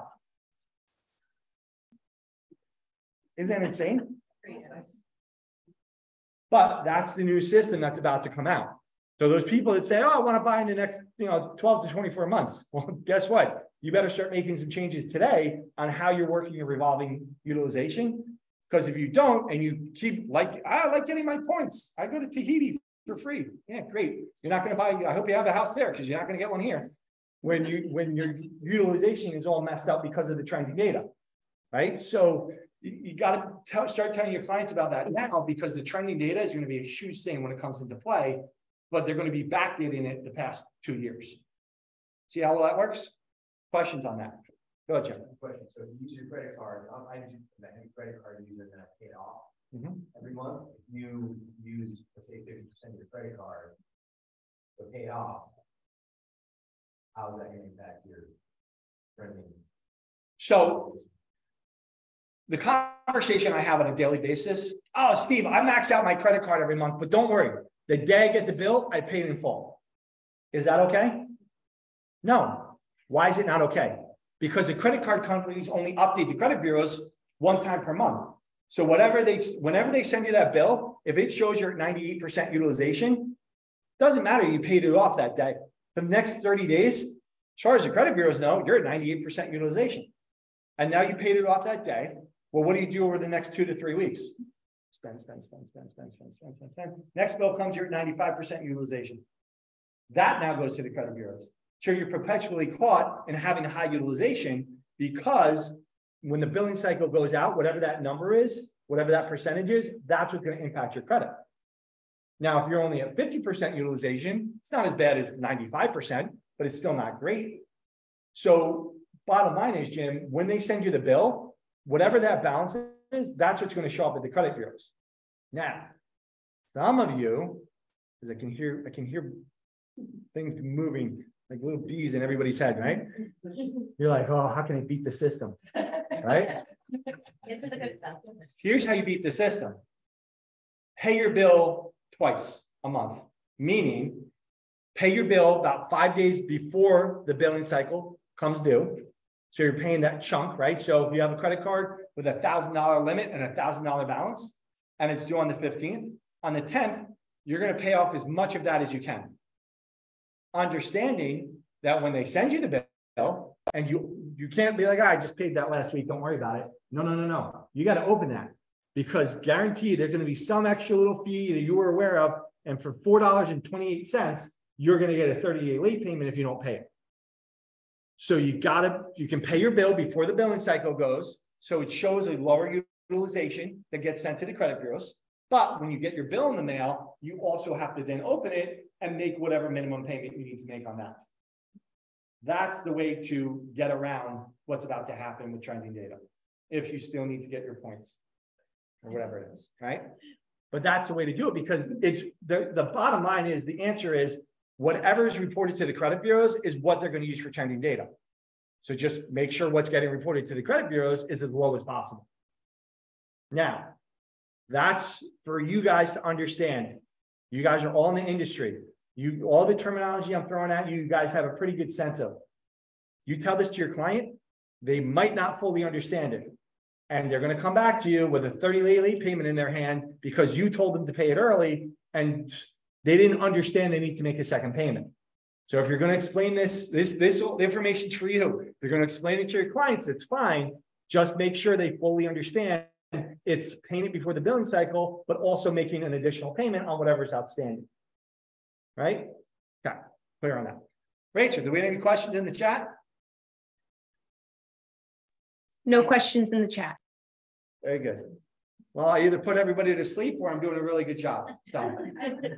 Isn't that insane? But that's the new system that's about to come out. So those people that say, oh, I want to buy in the next 12 to 24 months. Well, guess what? You better start making some changes today on how you're working your revolving utilization. Because if you don't, and you keep I like getting my points. I go to Tahiti for free. Yeah, great. You're not going to buy, I hope you have a house there because you're not going to get one here. When your utilization is all messed up because of the trending data, right? So you got to start telling your clients about that now, because the trending data is going to be a huge thing when it comes into play, but they're going to be backdating it the past 2 years. See how well that works? Questions on that? Go ahead, Jim. Question. So if you use your credit card, I use any credit card user that I paid off every month. If you use, let's say, 50% of your credit card to pay off, how is that going to impact your trending? So the conversation I have on a daily basis, oh, Steve, I max out my credit card every month, but don't worry. The day I get the bill, I pay it in full. Is that okay? No. Why is it not okay? Because the credit card companies only update the credit bureaus one time per month. So whenever they send you that bill, if it shows you're at 98% utilization, doesn't matter, you paid it off that day. For the next 30 days, as far as the credit bureaus know, you're at 98% utilization. And now you paid it off that day. Well, what do you do over the next 2 to 3 weeks? Spend. Next bill comes, you're at 95% utilization. That now goes to the credit bureaus. So you're perpetually caught in having a high utilization, because when the billing cycle goes out, whatever that number is, whatever that percentage is, that's what's going to impact your credit. Now, if you're only at 50% utilization, it's not as bad as 95%, but it's still not great. So bottom line is, Jim, when they send you the bill, whatever that balance is, that's what's going to show up at the credit bureaus. Now, some of you, because I can hear things moving like little bees in everybody's head, right? You're like, oh, how can I beat the system? Right? Answer the good stuff. Here's how you beat the system. Pay your bill twice a month, meaning pay your bill about 5 days before the billing cycle comes due. So you're paying that chunk, right? So if you have a credit card with $1,000 limit and $1,000 balance, and it's due on the 15th, on the 10th, you're going to pay off as much of that as you can. Understanding that when they send you the bill, and you can't be like, I just paid that last week, don't worry about it. No. You got to open that, because guaranteed there's going to be some extra little fee that you were aware of. And for $4.28, you're going to get a 30-day late payment if you don't pay it. So you can pay your bill before the billing cycle goes. So it shows a lower utilization that gets sent to the credit bureaus. But when you get your bill in the mail, you also have to then open it and make whatever minimum payment you need to make on that. That's the way to get around what's about to happen with trending data, if you still need to get your points or whatever it is, right? But that's the way to do it, because it's the bottom line is, the answer is whatever is reported to the credit bureaus is what they're going to use for trending data. So just make sure what's getting reported to the credit bureaus is as low as possible. Now, that's for you guys to understand. You guys are all in the industry. All the terminology I'm throwing at you, you guys have a pretty good sense of. You tell this to your client, they might not fully understand it. And they're going to come back to you with a 30-day late payment in their hand because you told them to pay it early and they didn't understand they need to make a second payment. So if you're going to explain this information's for you. If you're going to explain it to your clients, it's fine. Just make sure they fully understand it's paying it before the billing cycle, but also making an additional payment on whatever's outstanding. Right? Okay, clear on that. Rachel, do we have any questions in the chat? No questions in the chat. Very good. Well, I either put everybody to sleep or I'm doing a really good job. So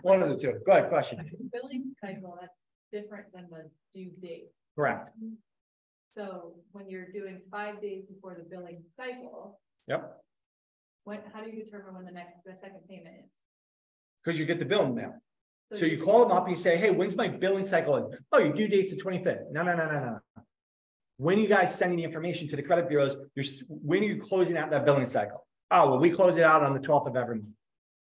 one of the two. Go ahead, question. Billing cycle, that's different than the due date. Correct. So when you're doing 5 days before the billing cycle, yep. How do you determine when the second payment is? Because you get the bill in the mail. So you call them up and you say, hey, when's my billing cycle? Oh, your due date's the 25th. No. When you guys sending the information to the credit bureaus, when are you closing out that billing cycle? Oh, well, we close it out on the 12th of every month.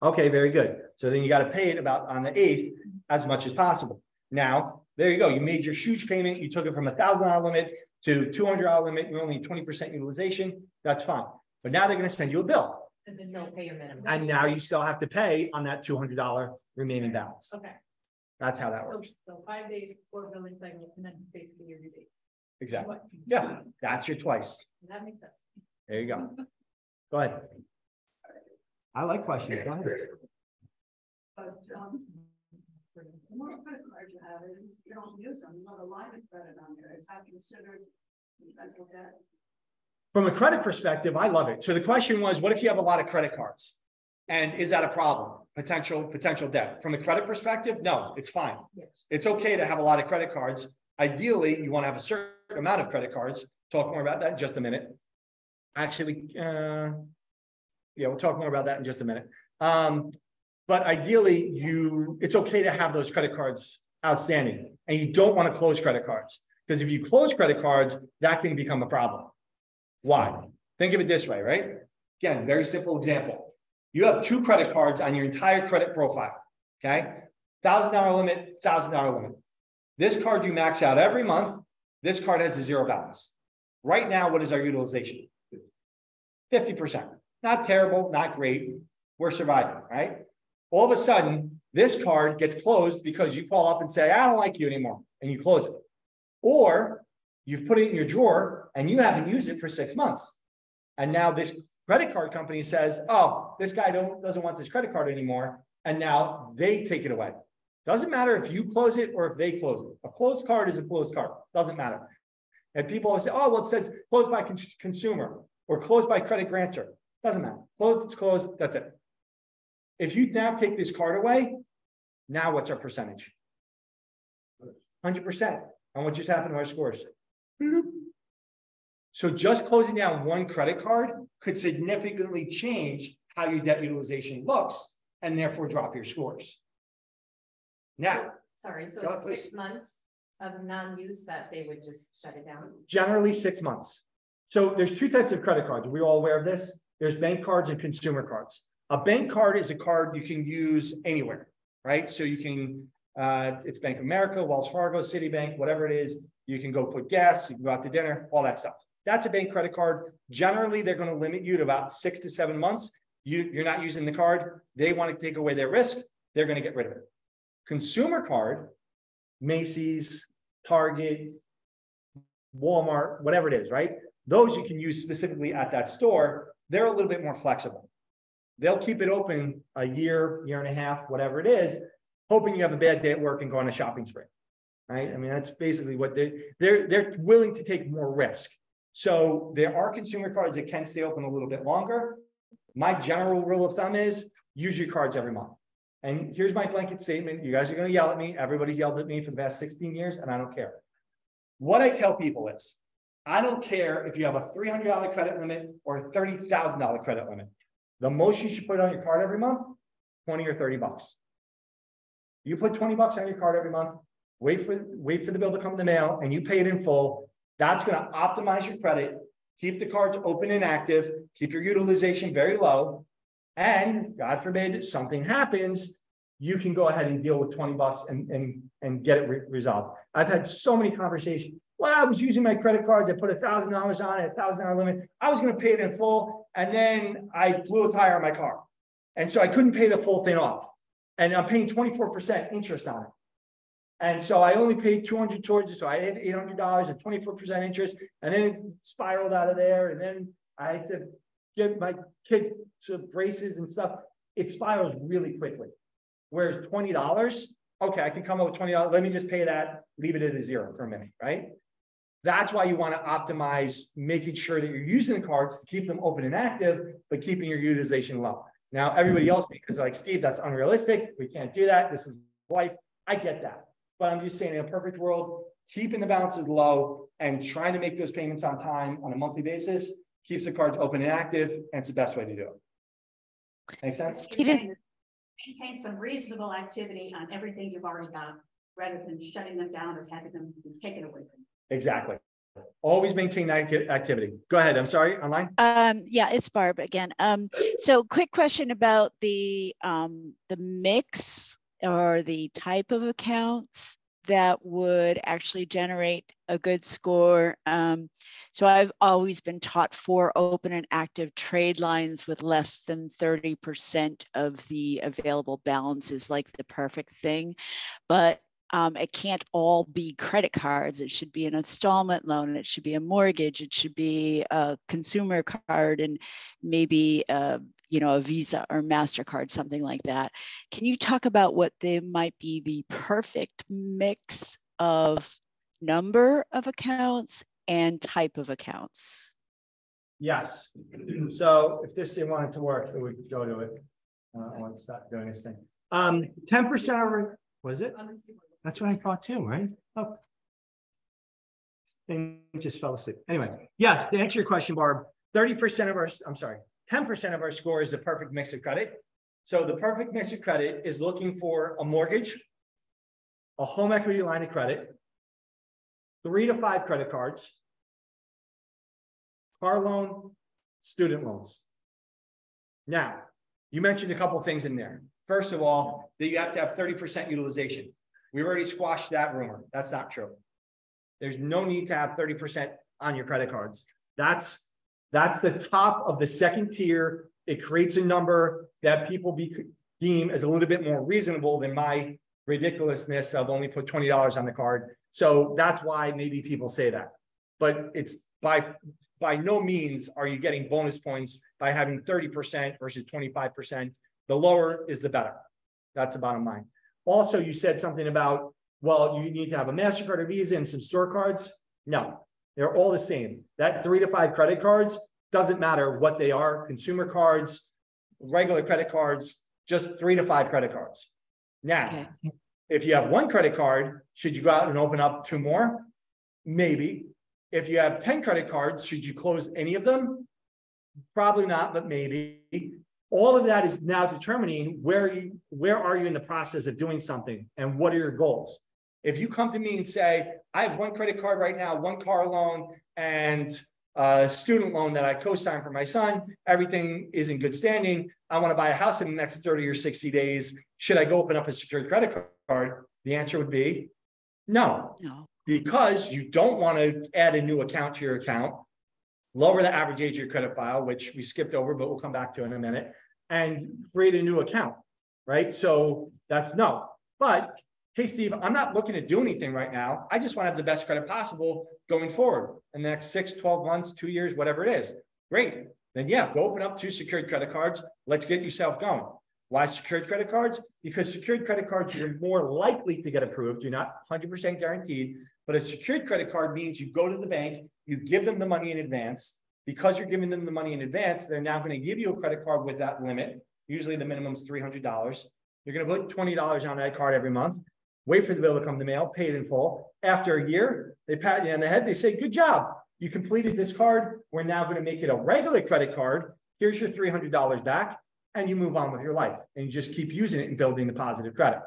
Okay, very good. So then you got to pay it about on the 8th as much as possible. Now, there you go. You made your huge payment. You took it from $1,000 limit to $200 limit. You're only 20% utilization. That's fine. But now they're going to send you a bill. And then you'll pay your minimum. And now you still have to pay on that $200 remaining balance. Okay. That's how that So, works. so 5 days before billing cycle and then basically your rebate. Exactly. What? Yeah, that's your twice. That makes sense. There you go. Go ahead. I like questions. Go ahead. But, the more credit cards you have, and you don't use them, you have a line of credit on there, is that considered potential debt? From a credit perspective, I love it. So the question was, what if you have a lot of credit cards? And is that a problem? Potential debt. From a credit perspective, no, it's fine. Yes. It's okay to have a lot of credit cards. Ideally, you want to have a certain amount of credit cards. Talk more about that in just a minute. Actually, yeah, we'll talk more about that in just a minute. But ideally, it's okay to have those credit cards outstanding, and you don't want to close credit cards, because if you close credit cards, that can become a problem. Why? Think of it this way, right? Again, very simple example. You have 2 credit cards on your entire credit profile, okay? $1,000 limit, $1,000 limit. This card you max out every month. This card has a 0 balance. Right now, what is our utilization? 50%. Not terrible, not great. We're surviving, right? All of a sudden, this card gets closed because you call up and say, I don't like you anymore, and you close it. Or you've put it in your drawer and you haven't used it for 6 months. And now this credit card company says, oh, this guy doesn't want this credit card anymore. And now they take it away. Doesn't matter if you close it or if they close it. A closed card is a closed card. Doesn't matter. And people always say, oh, well, it says closed by consumer or closed by credit grantor. Doesn't matter. Closed, it's closed. That's it. If you now take this card away, now what's our percentage? 100%. And what just happened to our scores? So just closing down one credit card could significantly change how your debt utilization looks and therefore drop your scores. Now, sorry, so go ahead, it's please. 6 months of non-use that they would just shut it down? Generally 6 months. So there's 2 types of credit cards. Are we all aware of this? There's bank cards and consumer cards. A bank card is a card you can use anywhere, right? So you can, it's Bank of America, Wells Fargo, Citibank, whatever it is. You can go put gas, you can go out to dinner, all that stuff. That's a bank credit card. Generally, they're going to limit you to about 6 to 7 months. You're not using the card. They want to take away their risk. They're going to get rid of it. Consumer card, Macy's, Target, Walmart, whatever it is, right? Those you can use specifically at that store. They're a little bit more flexible. They'll keep it open a year, year and a half, whatever it is, hoping you have a bad day at work and go on a shopping spree, right? I mean, that's basically what they're willing to take more risk. So there are consumer cards that can stay open a little bit longer. My general rule of thumb is use your cards every month. And here's my blanket statement. You guys are going to yell at me. Everybody's yelled at me for the past 16 years, and I don't care. What I tell people is, I don't care if you have a $300 credit limit or a $30,000 credit limit. The most you should put on your card every month, 20 or 30 bucks. You put 20 bucks on your card every month, wait for the bill to come in the mail, and you pay it in full. That's going to optimize your credit, keep the cards open and active, keep your utilization very low. And God forbid something happens, you can go ahead and deal with 20 bucks and get it resolved. I've had so many conversations. Well, I was using my credit cards. I put $1,000 on it, $1,000 limit. I was going to pay it in full. And then I blew a tire on my car. And so I couldn't pay the full thing off. And I'm paying 24% interest on it. And so I only paid $200 towards it. So I had $800 at 24% interest. And then it spiraled out of there. And then I had to get my kid to braces and stuff. It spirals really quickly. Whereas $20, okay, I can come up with $20. Let me just pay that, leave it at a 0 for a minute, right? That's why you want to optimize making sure that you're using the cards to keep them open and active, but keeping your utilization low. Now, everybody else, because like, Steve, that's unrealistic. We can't do that. This is life. I get that. But I'm just saying, in a perfect world, keeping the balances low and trying to make those payments on time on a monthly basis keeps the cards open and active, and it's the best way to do it. Make sense? Steven? Maintain some reasonable activity on everything you've already got, rather than shutting them down or having them taken away from you. Exactly. Always maintain activity. Go ahead. I'm sorry. Online. Yeah, it's Barb again. So quick question about the mix or the type of accounts that would actually generate a good score. So I've always been taught 4 open and active trade lines with less than 30% of the available balance is like the perfect thing. But it can't all be credit cards. It should be an installment loan. It should be a mortgage. It should be a consumer card and maybe you know, a Visa or MasterCard, something like that. Can you talk about what they might be the perfect mix of number of accounts and type of accounts? Yes. So if this thing wanted to work, it would go to it. I want to stop doing this thing. 10% was it? That's what I thought too, right? Oh. Thing just fell asleep. Anyway, yes, to answer your question, Barb, 30% of our, I'm sorry, 10% of our score is the perfect mix of credit. So the perfect mix of credit is looking for a mortgage, a home equity line of credit, 3 to 5 credit cards, car loan, student loans. Now, you mentioned a couple of things in there. First of all, that you have to have 30% utilization. We've already squashed that rumor. That's not true. There's no need to have 30% on your credit cards. That's the top of the second tier. It creates a number that people deem as a little bit more reasonable than my ridiculousness of only put $20 on the card. So that's why maybe people say that. But it's by no means are you getting bonus points by having 30% versus 25%. The lower is the better. That's the bottom line. Also, you said something about, well, you need to have a MasterCard or Visa and some store cards. No, they're all the same. That 3 to 5 credit cards doesn't matter what they are, consumer cards, regular credit cards, just 3 to 5 credit cards. Now, if you have 1 credit card, should you go out and open up 2 more? Maybe. If you have 10 credit cards, should you close any of them? Probably not, but maybe. All of that is now determining where are you in the process of doing something and what are your goals. If you come to me and say, I have 1 credit card right now, 1 car loan, and a student loan that I co-signed for my son, everything is in good standing. I want to buy a house in the next 30 or 60 days. Should I go open up a secured credit card? The answer would be no. No. Because you don't want to add a new account to your account, lower the average age of your credit file, which we skipped over, but we'll come back to in a minute, and create a new account, right? So that's no. But hey, Steve, I'm not looking to do anything right now. I just want to have the best credit possible going forward in the next 6, 12 months, 2 years, whatever it is. Great. Then yeah, go open up 2 secured credit cards. Let's get yourself going. Why secured credit cards? Because secured credit cards, you're more likely to get approved. You're not 100% guaranteed, but a secured credit card means you go to the bank, you give them the money in advance. Because you're giving them the money in advance, they're now going to give you a credit card with that limit. Usually the minimum is $300. You're going to put $20 on that card every month, wait for the bill to come to mail, pay it in full. After a year, they pat you on the head. They say, good job. You completed this card. We're now going to make it a regular credit card. Here's your $300 back. And you move on with your life. And you just keep using it and building the positive credit.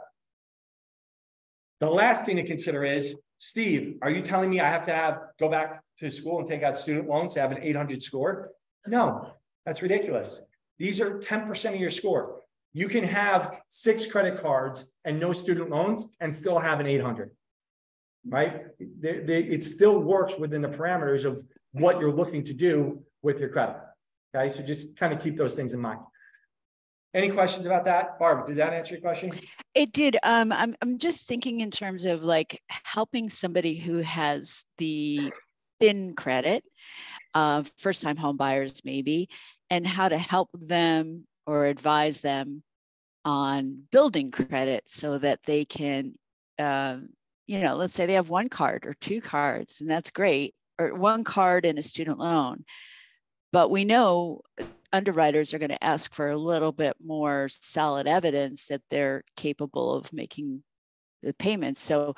The last thing to consider is, Steve, are you telling me I have to go back to school and take out student loans to have an 800 score? No, that's ridiculous. These are 10% of your score. You can have 6 credit cards and no student loans and still have an 800, right? It still works within the parameters of what you're looking to do with your credit. Okay, so just kind of keep those things in mind. Any questions about that? Barb, did that answer your question? It did. I'm just thinking in terms of like helping somebody who has the thin credit, first-time home buyers maybe, and how to help them or advise them on building credit so that they can, you know, let's say they have 1 card or 2 cards, and that's great, or 1 card and a student loan. But we know underwriters are going to ask for a little bit more solid evidence that they're capable of making the payments. So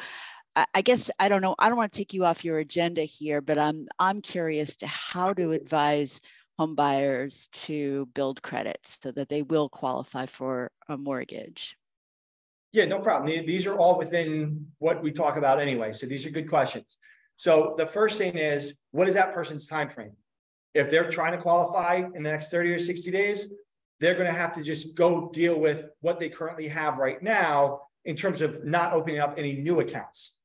I guess, I don't know, I don't want to take you off your agenda here, but I'm curious to how to advise home buyers to build credit so that they will qualify for a mortgage. Yeah, no problem. These are all within what we talk about anyway. So these are good questions. So the first thing is, what is that person's time frame? If they're trying to qualify in the next 30 or 60 days, they're going to have to just go deal with what they currently have right now in terms of not opening up any new accounts.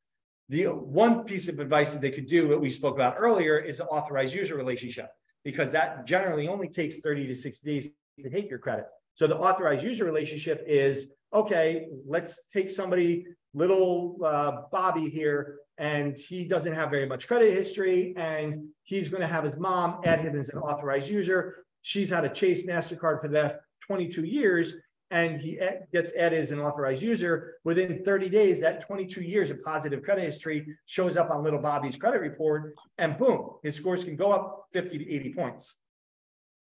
The one piece of advice that they could do, what we spoke about earlier, is an authorized user relationship, because that generally only takes 30 to 60 days to hit your credit. So the authorized user relationship is, okay, let's take somebody, little Bobby here, and he doesn't have very much credit history, and he's going to have his mom add him as an authorized user. She's had a Chase MasterCard for the last 22 years, and he gets added as an authorized user. Within 30 days, that 22 years of positive credit history shows up on little Bobby's credit report, and boom, his scores can go up 50 to 80 points.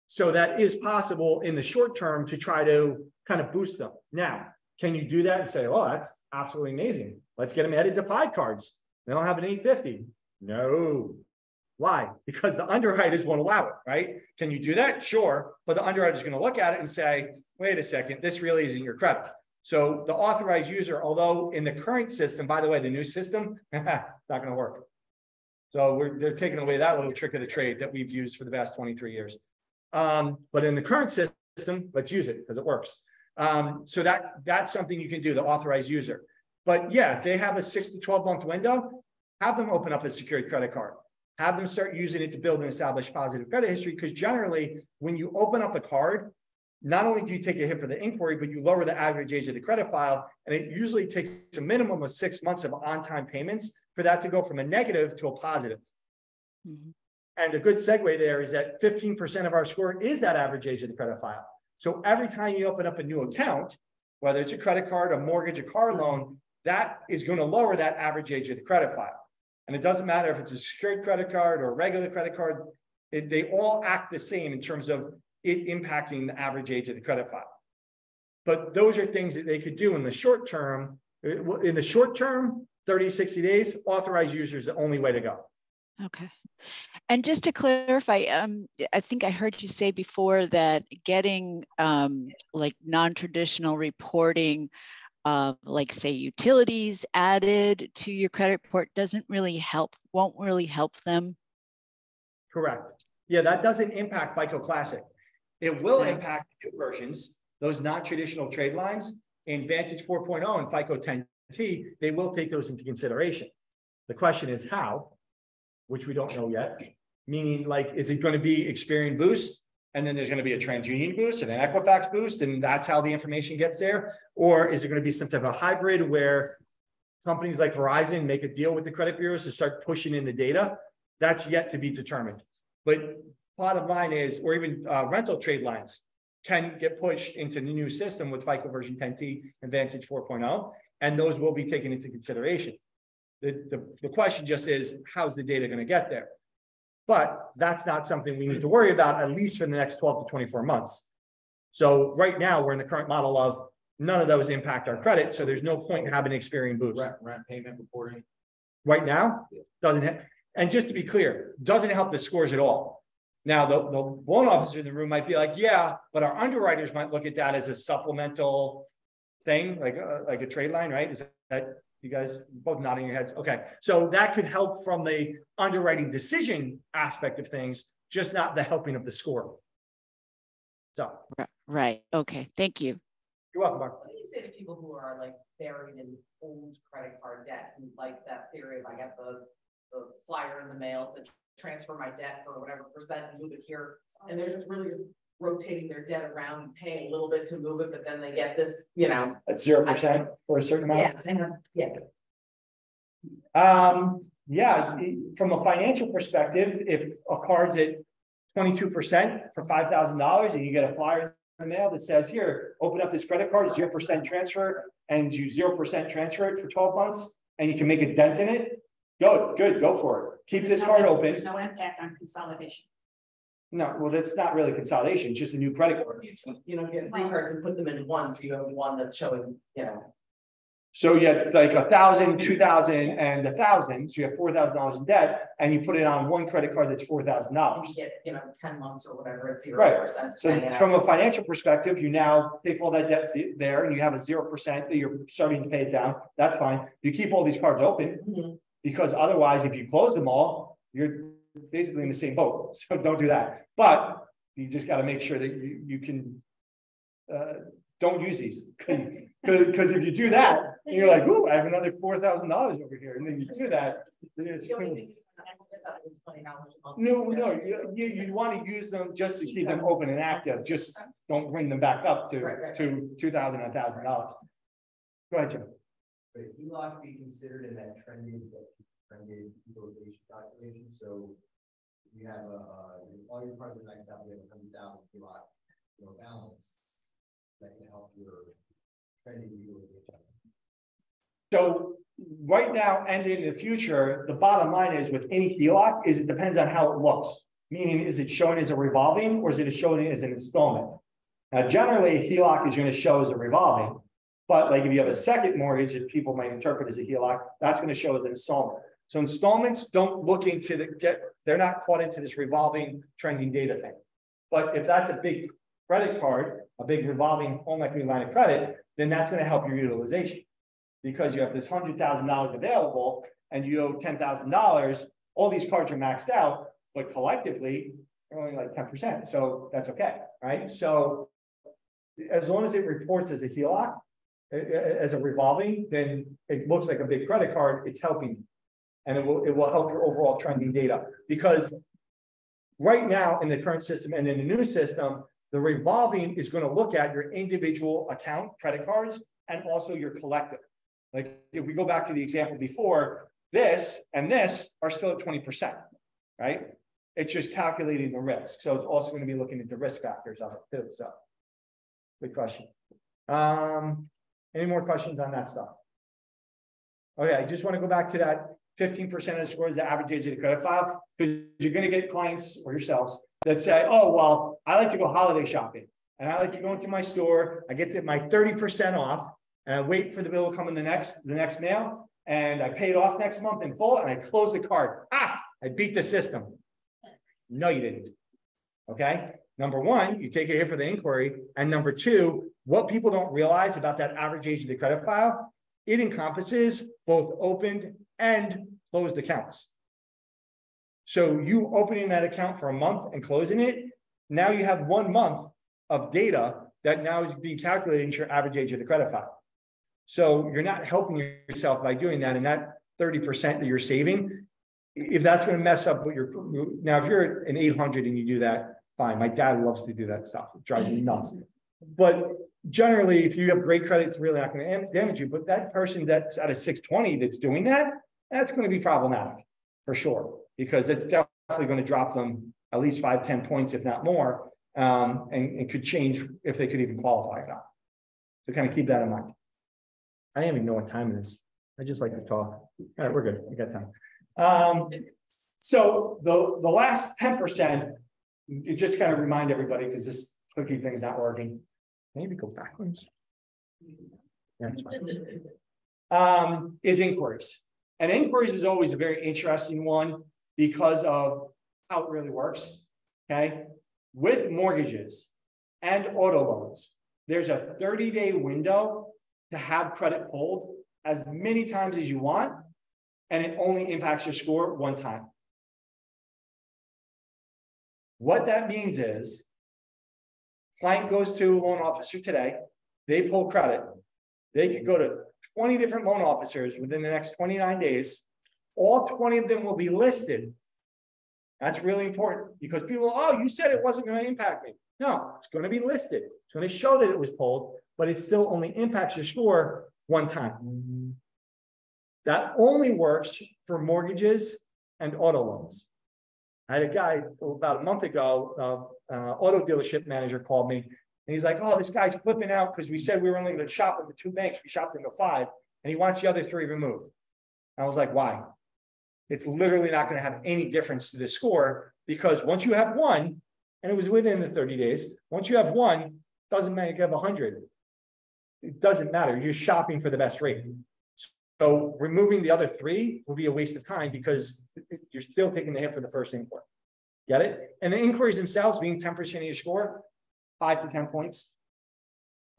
So that is possible in the short term to try to kind of boost them. Now, can you do that and say, oh, that's absolutely amazing. Let's get them added to 5 cards. They don't have an 850. No. Why? Because the underwriters won't allow it, right? Can you do that? Sure. But the underwriter is going to look at it and say, wait a second, this really isn't your credit. So the authorized user, although in the current system, by the way, the new system, not going to work. So they're taking away that little trick of the trade that we've used for the past 23 years. But in the current system, let's use it because it works. So that's something you can do, the authorized user. But yeah, if they have a 6 to 12 month window, have them open up a secured credit card. Have them start using it to build and establish positive credit history, because generally, when you open up a card, not only do you take a hit for the inquiry, but you lower the average age of the credit file, and it usually takes a minimum of 6 months of on-time payments for that to go from a negative to a positive. Mm-hmm. And a good segue there is that 15% of our score is that average age of the credit file. So every time you open up a new account, whether it's a credit card, a mortgage, a car loan, that is going to lower that average age of the credit file. And it doesn't matter if it's a secured credit card or a regular credit card, they all act the same in terms of it impacting the average age of the credit file. But those are things that they could do in the short term. In the short term, 30, 60 days, authorized users are the only way to go. Okay. And just to clarify, I think I heard you say before that getting like non-traditional reporting, like say utilities added to your credit report doesn't really help, won't really help them. Correct. Yeah, that doesn't impact FICO Classic. It will impact new versions, those non-traditional trade lines in Vantage 4.0 and FICO 10T, they will take those into consideration. The question is how, which we don't know yet. Meaning, like, is it going to be Experian boost, and then there's going to be a TransUnion boost and an Equifax boost, and that's how the information gets there? Or is it going to be some type of hybrid where companies like Verizon make a deal with the credit bureaus to start pushing in the data? That's yet to be determined. But bottom line is, or even rental trade lines can get pushed into the new system with FICO version 10T and Vantage 4.0, and those will be taken into consideration. The question just is, how's the data going to get there? But that's not something we need to worry about, at least for the next 12 to 24 months. So right now, we're in the current model of none of those impact our credit, so there's no point in having an Experian boost. Rent payment reporting. Right now, doesn't help. And just to be clear, doesn't help the scores at all. Now, the loan officer in the room might be like, yeah, but our underwriters might look at that as a supplemental thing, like a trade line, right? Is that you guys both nodding your heads? Okay, so that could help from the underwriting decision aspect of things, just not the helping of the score. So right. Okay, thank you. You're welcome, Mark. What do you say to people who are like buried in old credit card debt, and like that theory of I got the flyer in the mail to transfer my debt for whatever percent and move it here, and they're just really just rotating their debt around and paying a little bit to move it, but then they get this, you know, at 0% for a certain amount. Yeah. Yeah, from a financial perspective, if a card's at 22% for $5,000 and you get a flyer in the mail that says, here, open up this credit card, 0% transfer, and you 0% transfer it for 12 months, and you can make a dent in it, go for it. Keep this card open. There's no impact on consolidation. No, well, that's not really consolidation, it's just a new credit card. You know, get 3 cards and put them in one, so you have one that's showing, you know. So you have like 1,000, 2,000, and 1,000. So you have $4,000 in debt, and you put it on one credit card that's $4,000. You get, you know, 10 months or whatever, it's 0%. Right. So from a financial perspective, you now take all that debt there, and you have a 0% that you're starting to pay it down. That's fine. You keep all these cards open, because otherwise, if you close them all, you're basically in the same boat. So don't do that. But you just got to make sure that you can don't use these, because Because if you do that, you're like, ooh, I have another $4,000 over here. And then you do that. It's The only gonna- thing is, I don't get that $20 a month. no, you want to use them just to keep them open and active. Just don't bring them back up to Right. $2,000 or $1,000. Go ahead, Jim. But HELOC be considered in that trended utilization calculation, so you have all your cards are maxed out, you have 100,000 HELOC, balance that can help your trending utilization. So right now and in the future, the bottom line is with any HELOC is it depends on how it looks. Meaning, is it showing as a revolving or is it showing as an installment? Now, generally, a HELOC is going to show as a revolving, but like if you have a second mortgage that people might interpret as a HELOC, that's going to show as an installment. So installments don't look into they're not caught into this revolving trending data thing. But if that's a big credit card, a big revolving home equity line of credit, then that's going to help your utilization. Because you have this $100,000 available and you owe $10,000, all these cards are maxed out, but collectively they're only like 10%. So that's okay, right? So as long as it reports as a HELOC, as a revolving, then it looks like a big credit card, it's helping. And it will help your overall trending data. Because right now in the current system and in the new system, the revolving is going to look at your individual account credit cards and also your collective. Like if we go back to the example before, this and this are still at 20%, right? It's just calculating the risk. So it's also going to be looking at the risk factors of it too. So good question. Any more questions on that stuff? Okay, I just want to go back to that 15% of the score is the average age of the credit file, because you're going to get clients or yourselves that say, oh, well, I like to go holiday shopping and I like to go into my store. I get to my 30% off. And I wait for the bill to come in the next mail, and I pay it off next month in full, and I close the card. I beat the system. No, you didn't. Okay. Number one, you take a hit for the inquiry. And number two, what people don't realize about that average age of the credit file, it encompasses both opened and closed accounts. So you opening that account for a month and closing it, now you have 1 month of data that now is being calculated into your average age of the credit file. So you're not helping yourself by doing that. And that 30% that you're saving, if that's going to mess up what you're, now if you're an 800 and you do that, fine. My dad loves to do that stuff. It drives me nuts. But generally, if you have great credit, it's really not going to damage you. But that person that's at a 620 that's doing that, that's going to be problematic for sure, because it's definitely going to drop them at least 5-10 points, if not more, and it could change if they could even qualify or not. So kind of keep that in mind. I don't even know what time it is. I just like to talk. All right, we're good. We got time. So the last 10%, you just kind of remind everybody, because this cookie thing's not working. Maybe go backwards. Is inquiries. And inquiries is always a very interesting one because of how it really works. Okay. With mortgages and auto loans, there's a 30-day window to have credit pulled as many times as you want, and it only impacts your score one time. What that means is, client goes to a loan officer today, they pull credit. They could go to 20 different loan officers within the next 29 days. All 20 of them will be listed. That's really important, because people, oh, you said it wasn't going to impact me. No, it's going to be listed. It's going to show that it was pulled, but it still only impacts your score one time. That only works for mortgages and auto loans. I had a guy about a month ago, auto dealership manager called me, and he's like, oh, this guy's flipping out because we said we were only going to shop into 2 banks. We shopped into 5, and he wants the other 3 removed. I was like, why? It's literally not going to have any difference to the score, because once you have one, and it was within the 30 days, once you have one, doesn't matter if you have 100. It doesn't matter. You're just shopping for the best rate. So removing the other 3 will be a waste of time, because you're still taking the hit for the first inquiry. Get it? And the inquiries themselves being 10% of your score, 5 to 10 points.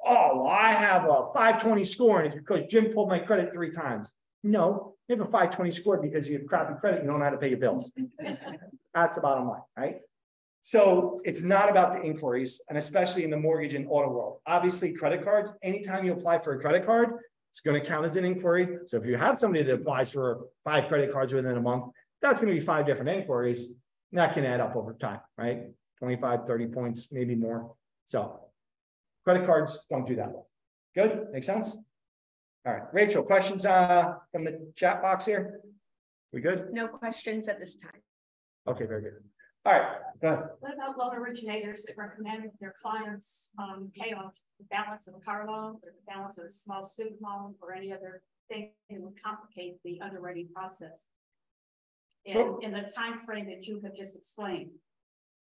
Oh, well, I have a 520 score, and it's because Jim pulled my credit 3 times. No, you have a 520 score because you have crappy credit. You don't know how to pay your bills. That's the bottom line, right? So it's not about the inquiries, and especially in the mortgage and auto world. Obviously, credit cards, anytime you apply for a credit card, it's going to count as an inquiry. So if you have somebody that applies for 5 credit cards within a month, that's going to be 5 different inquiries. And that can add up over time, right? 25, 30 points, maybe more. So credit cards don't do that well. Good, makes sense? All right, Rachel, questions from the chat box here? We good? No questions at this time. Okay, very good. All right, go ahead. What about loan originators that recommend their clients pay off the balance of a car loan, or the balance of a small student loan, or any other thing that would complicate the underwriting process in the time frame that you have just explained?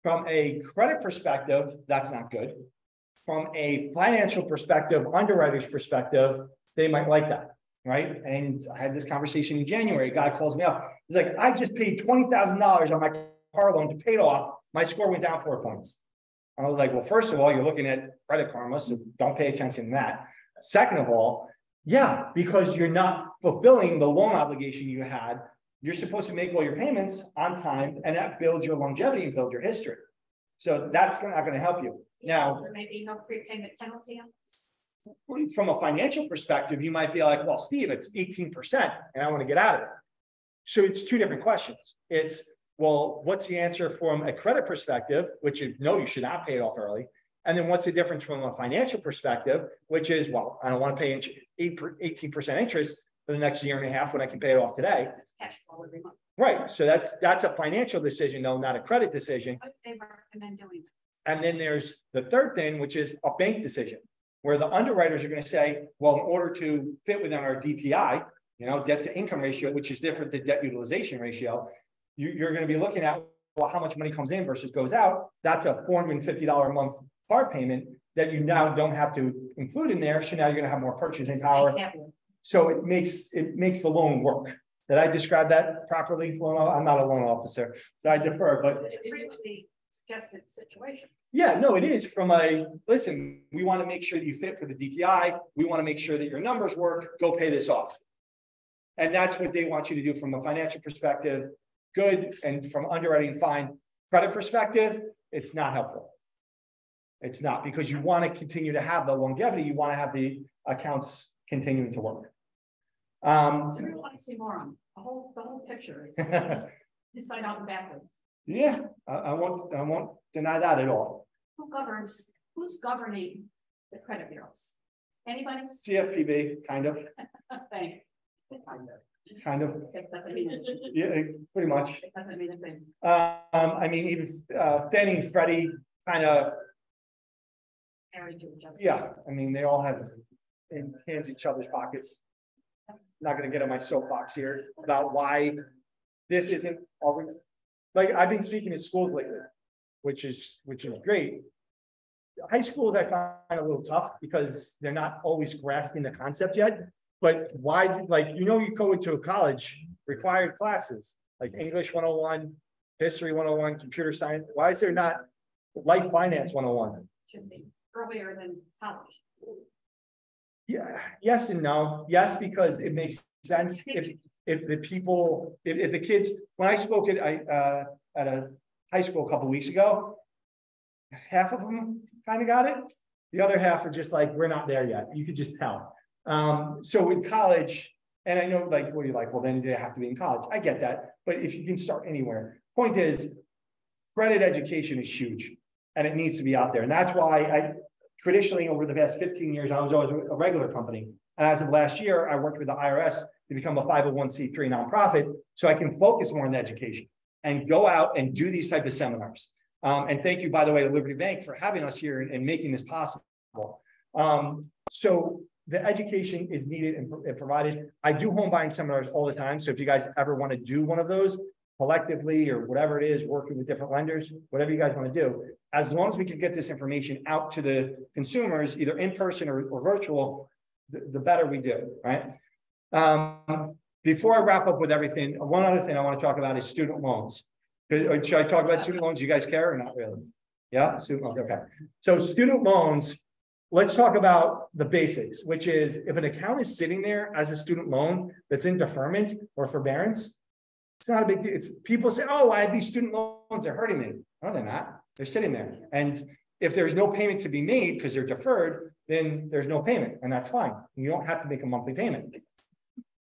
From a credit perspective, that's not good. From a financial perspective, underwriter's perspective, they might like that, right? And I had this conversation in January. A guy calls me up. He's like, I just paid $20,000 on my car loan to pay it off. My score went down 4 points. I was like, well, first of all, you're looking at Credit Karma, so don't pay attention to that. Second of all, yeah, because you're not fulfilling the loan obligation you had. You're supposed to make all your payments on time, and that builds your longevity and builds your history. So that's not going to help you. Now, there may be no prepayment penalty on this. From a financial perspective, you might be like, well, Steve, it's 18%, and I want to get out of it. So it's 2 different questions. It's, well, what's the answer from a credit perspective, which is no, you should not pay it off early. And then what's the difference from a financial perspective, which is, well, I don't want to pay 18% interest for the next year and a half when I can pay it off today. It's cash flow every month. Right. So that's a financial decision, though, not a credit decision. What do they recommend doing? And then there's the third thing, which is a bank decision, where the underwriters are going to say, well, in order to fit within our DTI, debt to income ratio, which is different than debt utilization ratio, you're going to be looking at, well, how much money comes in versus goes out. That's a $450 a month car payment that you now don't have to include in there. So now you're going to have more purchasing power. So it makes the loan work. Did I describe that properly? Well, I'm not a loan officer, so I defer, but it's a frequently suggested situation. Yeah, no, it is from listen, we want to make sure that you fit for the DTI. We want to make sure that your numbers work. Go pay this off. And that's what they want you to do from a financial perspective. Good. And from underwriting, fine. Credit perspective, it's not helpful. It's not, because you want to continue to have the longevity. You want to have the accounts continuing to work. So I want to see more on the whole picture is this side out and backwards. Yeah, I won't deny that at all. Who's governing the credit bureaus? Anybody? CFPB, kind of. Thank you. Kind of. Yeah, pretty much. Doesn't mean a thing. I mean, even Fannie and Freddie kind of. Yeah, I mean, they all have hands each other's pockets. Not going to get on my soapbox here about why this isn't always. Like, I've been speaking at schools lately, which is great. High schools I find a little tough because they're not always grasping the concept yet. But why, you go into a college, required classes like English 101, History 101, Computer Science. Why is there not Life Finance 101? Should be earlier than college. Yeah, yes and no. Yes, because it makes sense if the kids, when I spoke at a high school a couple of weeks ago, half of them kind of got it. The other half are just like, we're not there yet. You could just tell. So in college, and I know, what are you like? Well, then they have to be in college. I get that. But if you can start anywhere, point is, credit education is huge and it needs to be out there. And that's why traditionally over the past 15 years, I was always a regular company. And as of last year, I worked with the IRS to become a 501c3 nonprofit, so I can focus more on education and go out and do these type of seminars. And thank you, by the way, to Liberty Bank for having us here and making this possible. So the education is needed and provided. I do home buying seminars all the time. So if you guys ever want to do one of those collectively or whatever it is, working with different lenders, whatever you guys want to do, as long as we can get this information out to the consumers, either in person or virtual, the better we do, right? Before I wrap up with everything, one other thing I want to talk about is student loans. Should I talk about student loans? You guys care or not really? Yeah, student loans, okay. So student loans, let's talk about the basics, which is if an account is sitting there as a student loan that's in deferment or forbearance, it's not a big deal. It's people say, oh, I have these student loans, they're hurting me. No, they're not. They're sitting there. And if there's no payment to be made because they're deferred, then there's no payment, and that's fine. You don't have to make a monthly payment.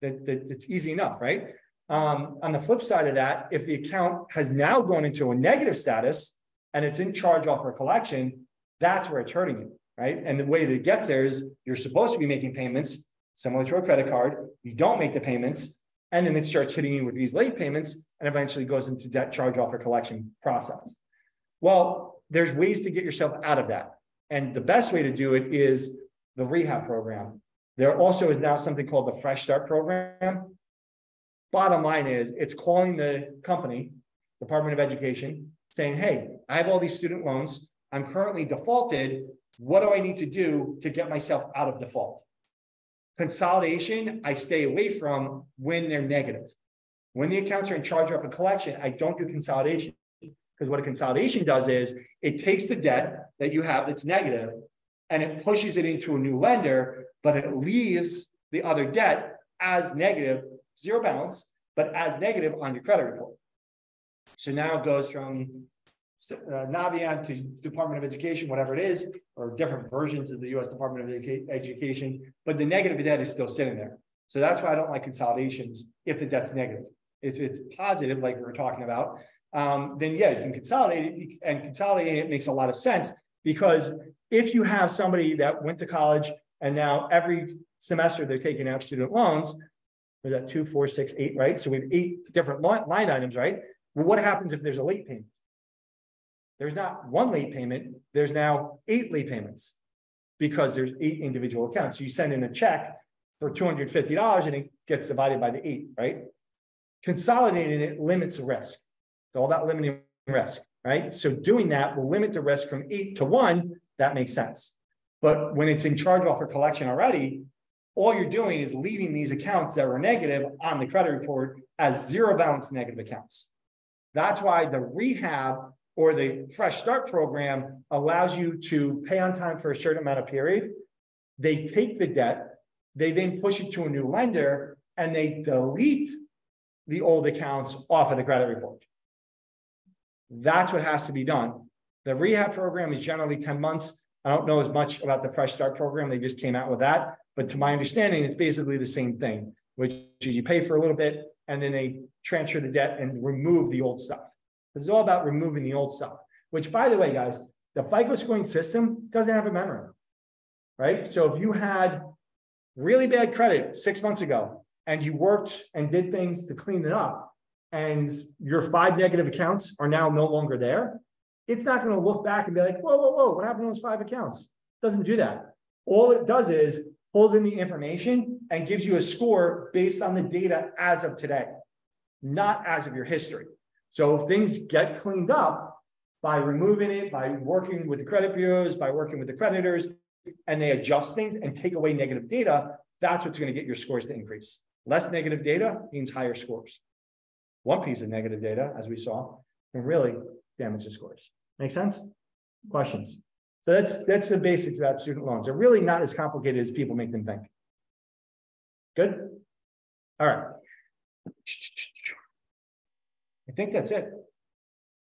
It's easy enough, right? On the flip side of that, if the account has now gone into a negative status and it's in charge off or collection, that's where it's hurting you, right? And the way that it gets there is you're supposed to be making payments similar to a credit card. You don't make the payments, and then it starts hitting you with these late payments and eventually goes into debt charge off or collection process. Well, there's ways to get yourself out of that. And the best way to do it is the rehab program. There also is now something called the Fresh Start program. Bottom line is it's calling the company, Department of Education, saying, hey, I have all these student loans. I'm currently defaulted. What do I need to do to get myself out of default? Consolidation, I stay away from when they're negative. When the accounts are in charge of a collection, I don't do consolidation. Because what a consolidation does is it takes the debt that you have that's negative and it pushes it into a new lender, but it leaves the other debt as negative, zero balance, but as negative on your credit report. So now it goes from Navient to Department of Education, whatever it is, or different versions of the U.S. Department of Education, but the negative debt is still sitting there. So that's why I don't like consolidations if the debt's negative. If it's positive, like we were talking about, then yeah, you can consolidate it, and consolidating it makes a lot of sense, because if you have somebody that went to college and now every semester they're taking out student loans, was that 2, 4, 6, 8, right? So we have 8 different line items, right? Well, what happens if there's a late payment? There's not one late payment, there's now 8 late payments because there's 8 individual accounts. So you send in a check for $250 and it gets divided by the 8, right? Consolidating it limits the risk. It's all about limiting risk, right? So doing that will limit the risk from 8 to 1. That makes sense. But when it's in charge off for collection already, all you're doing is leaving these accounts that were negative on the credit report as zero balance negative accounts. That's why the rehab or the Fresh Start program allows you to pay on time for a certain amount of period. They take the debt, they then push it to a new lender, and they delete the old accounts off of the credit report. That's what has to be done. The rehab program is generally 10 months. I don't know as much about the Fresh Start program. They just came out with that. But to my understanding, it's basically the same thing, which is you pay for a little bit and then they transfer the debt and remove the old stuff. This is all about removing the old stuff, which, by the way, guys, the FICO scoring system doesn't have a memory, right? So if you had really bad credit 6 months ago and you worked and did things to clean it up and your 5 negative accounts are now no longer there, it's not going to look back and be like, whoa, whoa, whoa, what happened to those 5 accounts? It doesn't do that. All it does is pulls in the information and gives you a score based on the data as of today, not as of your history. So if things get cleaned up by removing it, by working with the credit bureaus, by working with the creditors, and they adjust things and take away negative data, that's what's going to get your scores to increase. Less negative data means higher scores. One piece of negative data, as we saw, can really damage the scores. Make sense? Questions? So that's the basics about student loans. They're really not as complicated as people make them think. Good? All right. I think that's it.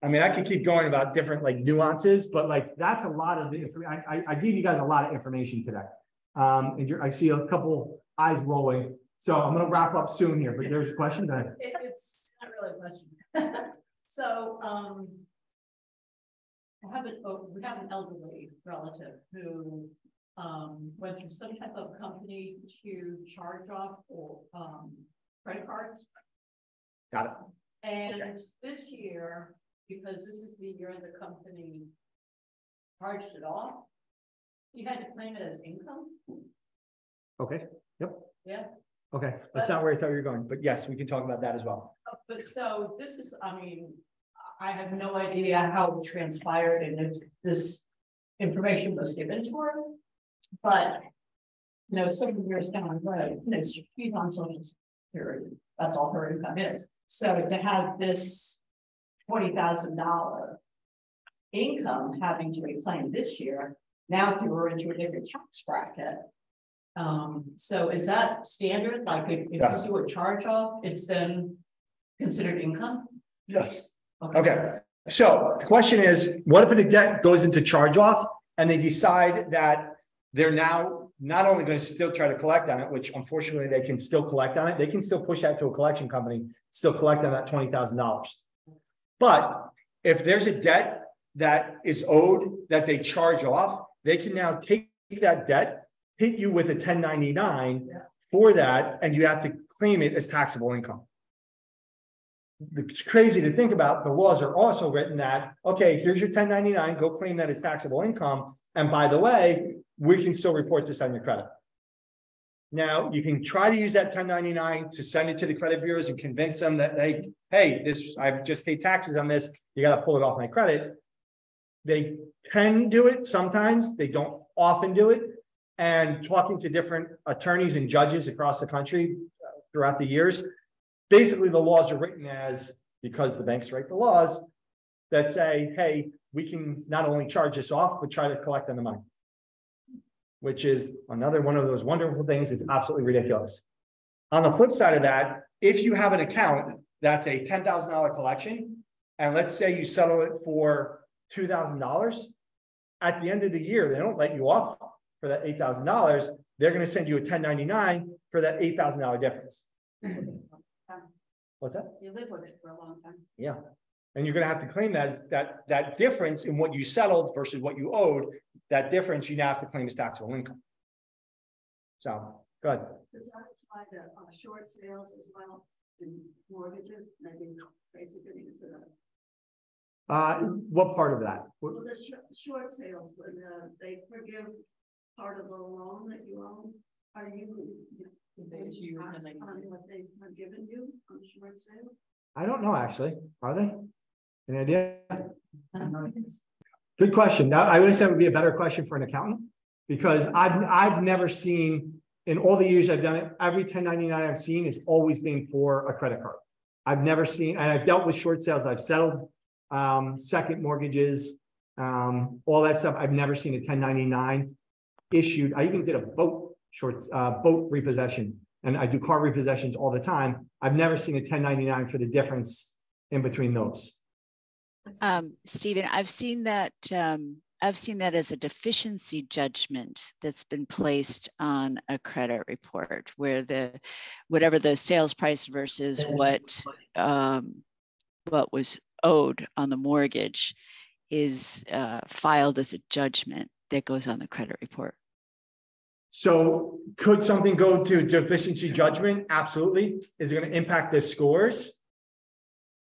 I mean, I could keep going about different like nuances, but like that's a lot of the information. I gave you guys a lot of information today. And I see a couple eyes rolling. So I'm going to wrap up soon here, but there's a question. It's not really a question. So we have an elderly relative who went through some type of company to charge off or credit cards. Got it. And okay. This year, because this is the year the company charged it off, he had to claim it as income. Okay. Yep. Yeah. Okay. That's not where I thought you were going, but yes, we can talk about that as well. But so this is, I mean, I have no idea how it transpired and if this information was given to her, but you know, several years down the road, you know, she's on Social Security. That's all her income is. So to have this $20,000 income having to be claimed this year, now threw her into a different tax bracket. So is that standard? Like if yes. you do a charge off, it's then considered income? Yes. Okay. So the question is, what if a debt goes into charge off and they decide that they're now not only going to still try to collect on it, which unfortunately they can still collect on it, they can still push that to a collection company, still collect on that $20,000. But if there's a debt that is owed that they charge off, they can now take that debt, hit you with a 1099 for that, and you have to claim it as taxable income. It's crazy to think about. The laws are also written that, okay, here's your 1099, go claim that as taxable income. And by the way, we can still report this on your credit. Now, you can try to use that 1099 to send it to the credit bureaus and convince them that they, hey, this, I've just paid taxes on this, you got to pull it off my credit. They can do it sometimes, they don't often do it. And talking to different attorneys and judges across the country throughout the years, basically the laws are written as, because the banks write the laws that say, hey, we can not only charge this off, but try to collect on the money, which is another one of those wonderful things. It's absolutely ridiculous. On the flip side of that, if you have an account that's a $10,000 collection, and let's say you settle it for $2,000, at the end of the year, they don't let you off for that $8,000. They're going to send you a 1099 for that $8,000 difference. What's that? You live with it for a long time. Yeah. And you're going to have to claim that difference in what you settled versus what you owed. That difference you now have to claim as taxable income. So, go ahead. Does that apply to short sales as well, and mortgages? Maybe basically into that. What part of that? Well, the short sales, when they forgive part of the loan that you own, are you on what they've forgiven you on short sale? I don't know, actually. Are they? Any idea? Good question. Now, I would say it would be a better question for an accountant, because I've never seen, in all the years I've done it, every 1099 I've seen is always being for a credit card. I've never seen, and I've dealt with short sales. I've settled second mortgages, all that stuff. I've never seen a 1099 issued. I even did a boat repossession, and I do car repossessions all the time. I've never seen a 1099 for the difference in between those. Stephen, I've seen that as a deficiency judgment that's been placed on a credit report, where whatever the sales price versus what was owed on the mortgage is filed as a judgment that goes on the credit report. So could something go to deficiency judgment? Absolutely. Is it going to impact the scores?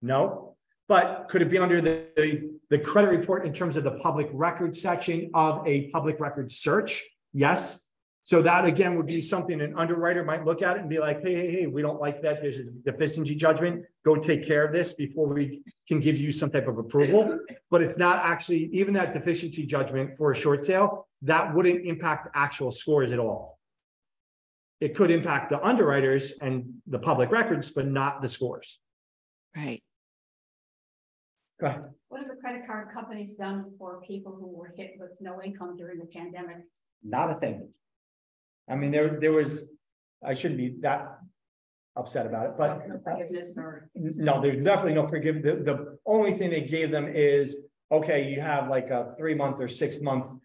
No. But could it be under the credit report in terms of the public record section of a public record search? Yes. So that again would be something an underwriter might look at it and be like, hey, we don't like that. There's a deficiency judgment. Go take care of this before we can give you some type of approval. But it's not actually, even that deficiency judgment for a short sale, that wouldn't impact actual scores at all. It could impact the underwriters and the public records, but not the scores. Right. Go ahead. What have the credit card companies done for people who were hit with no income during the pandemic? Not a thing. I mean, there was, I shouldn't be that upset about it, but No forgiveness or no, there's definitely no forgiveness. The only thing they gave them is, okay, you have like a 3-month or 6-month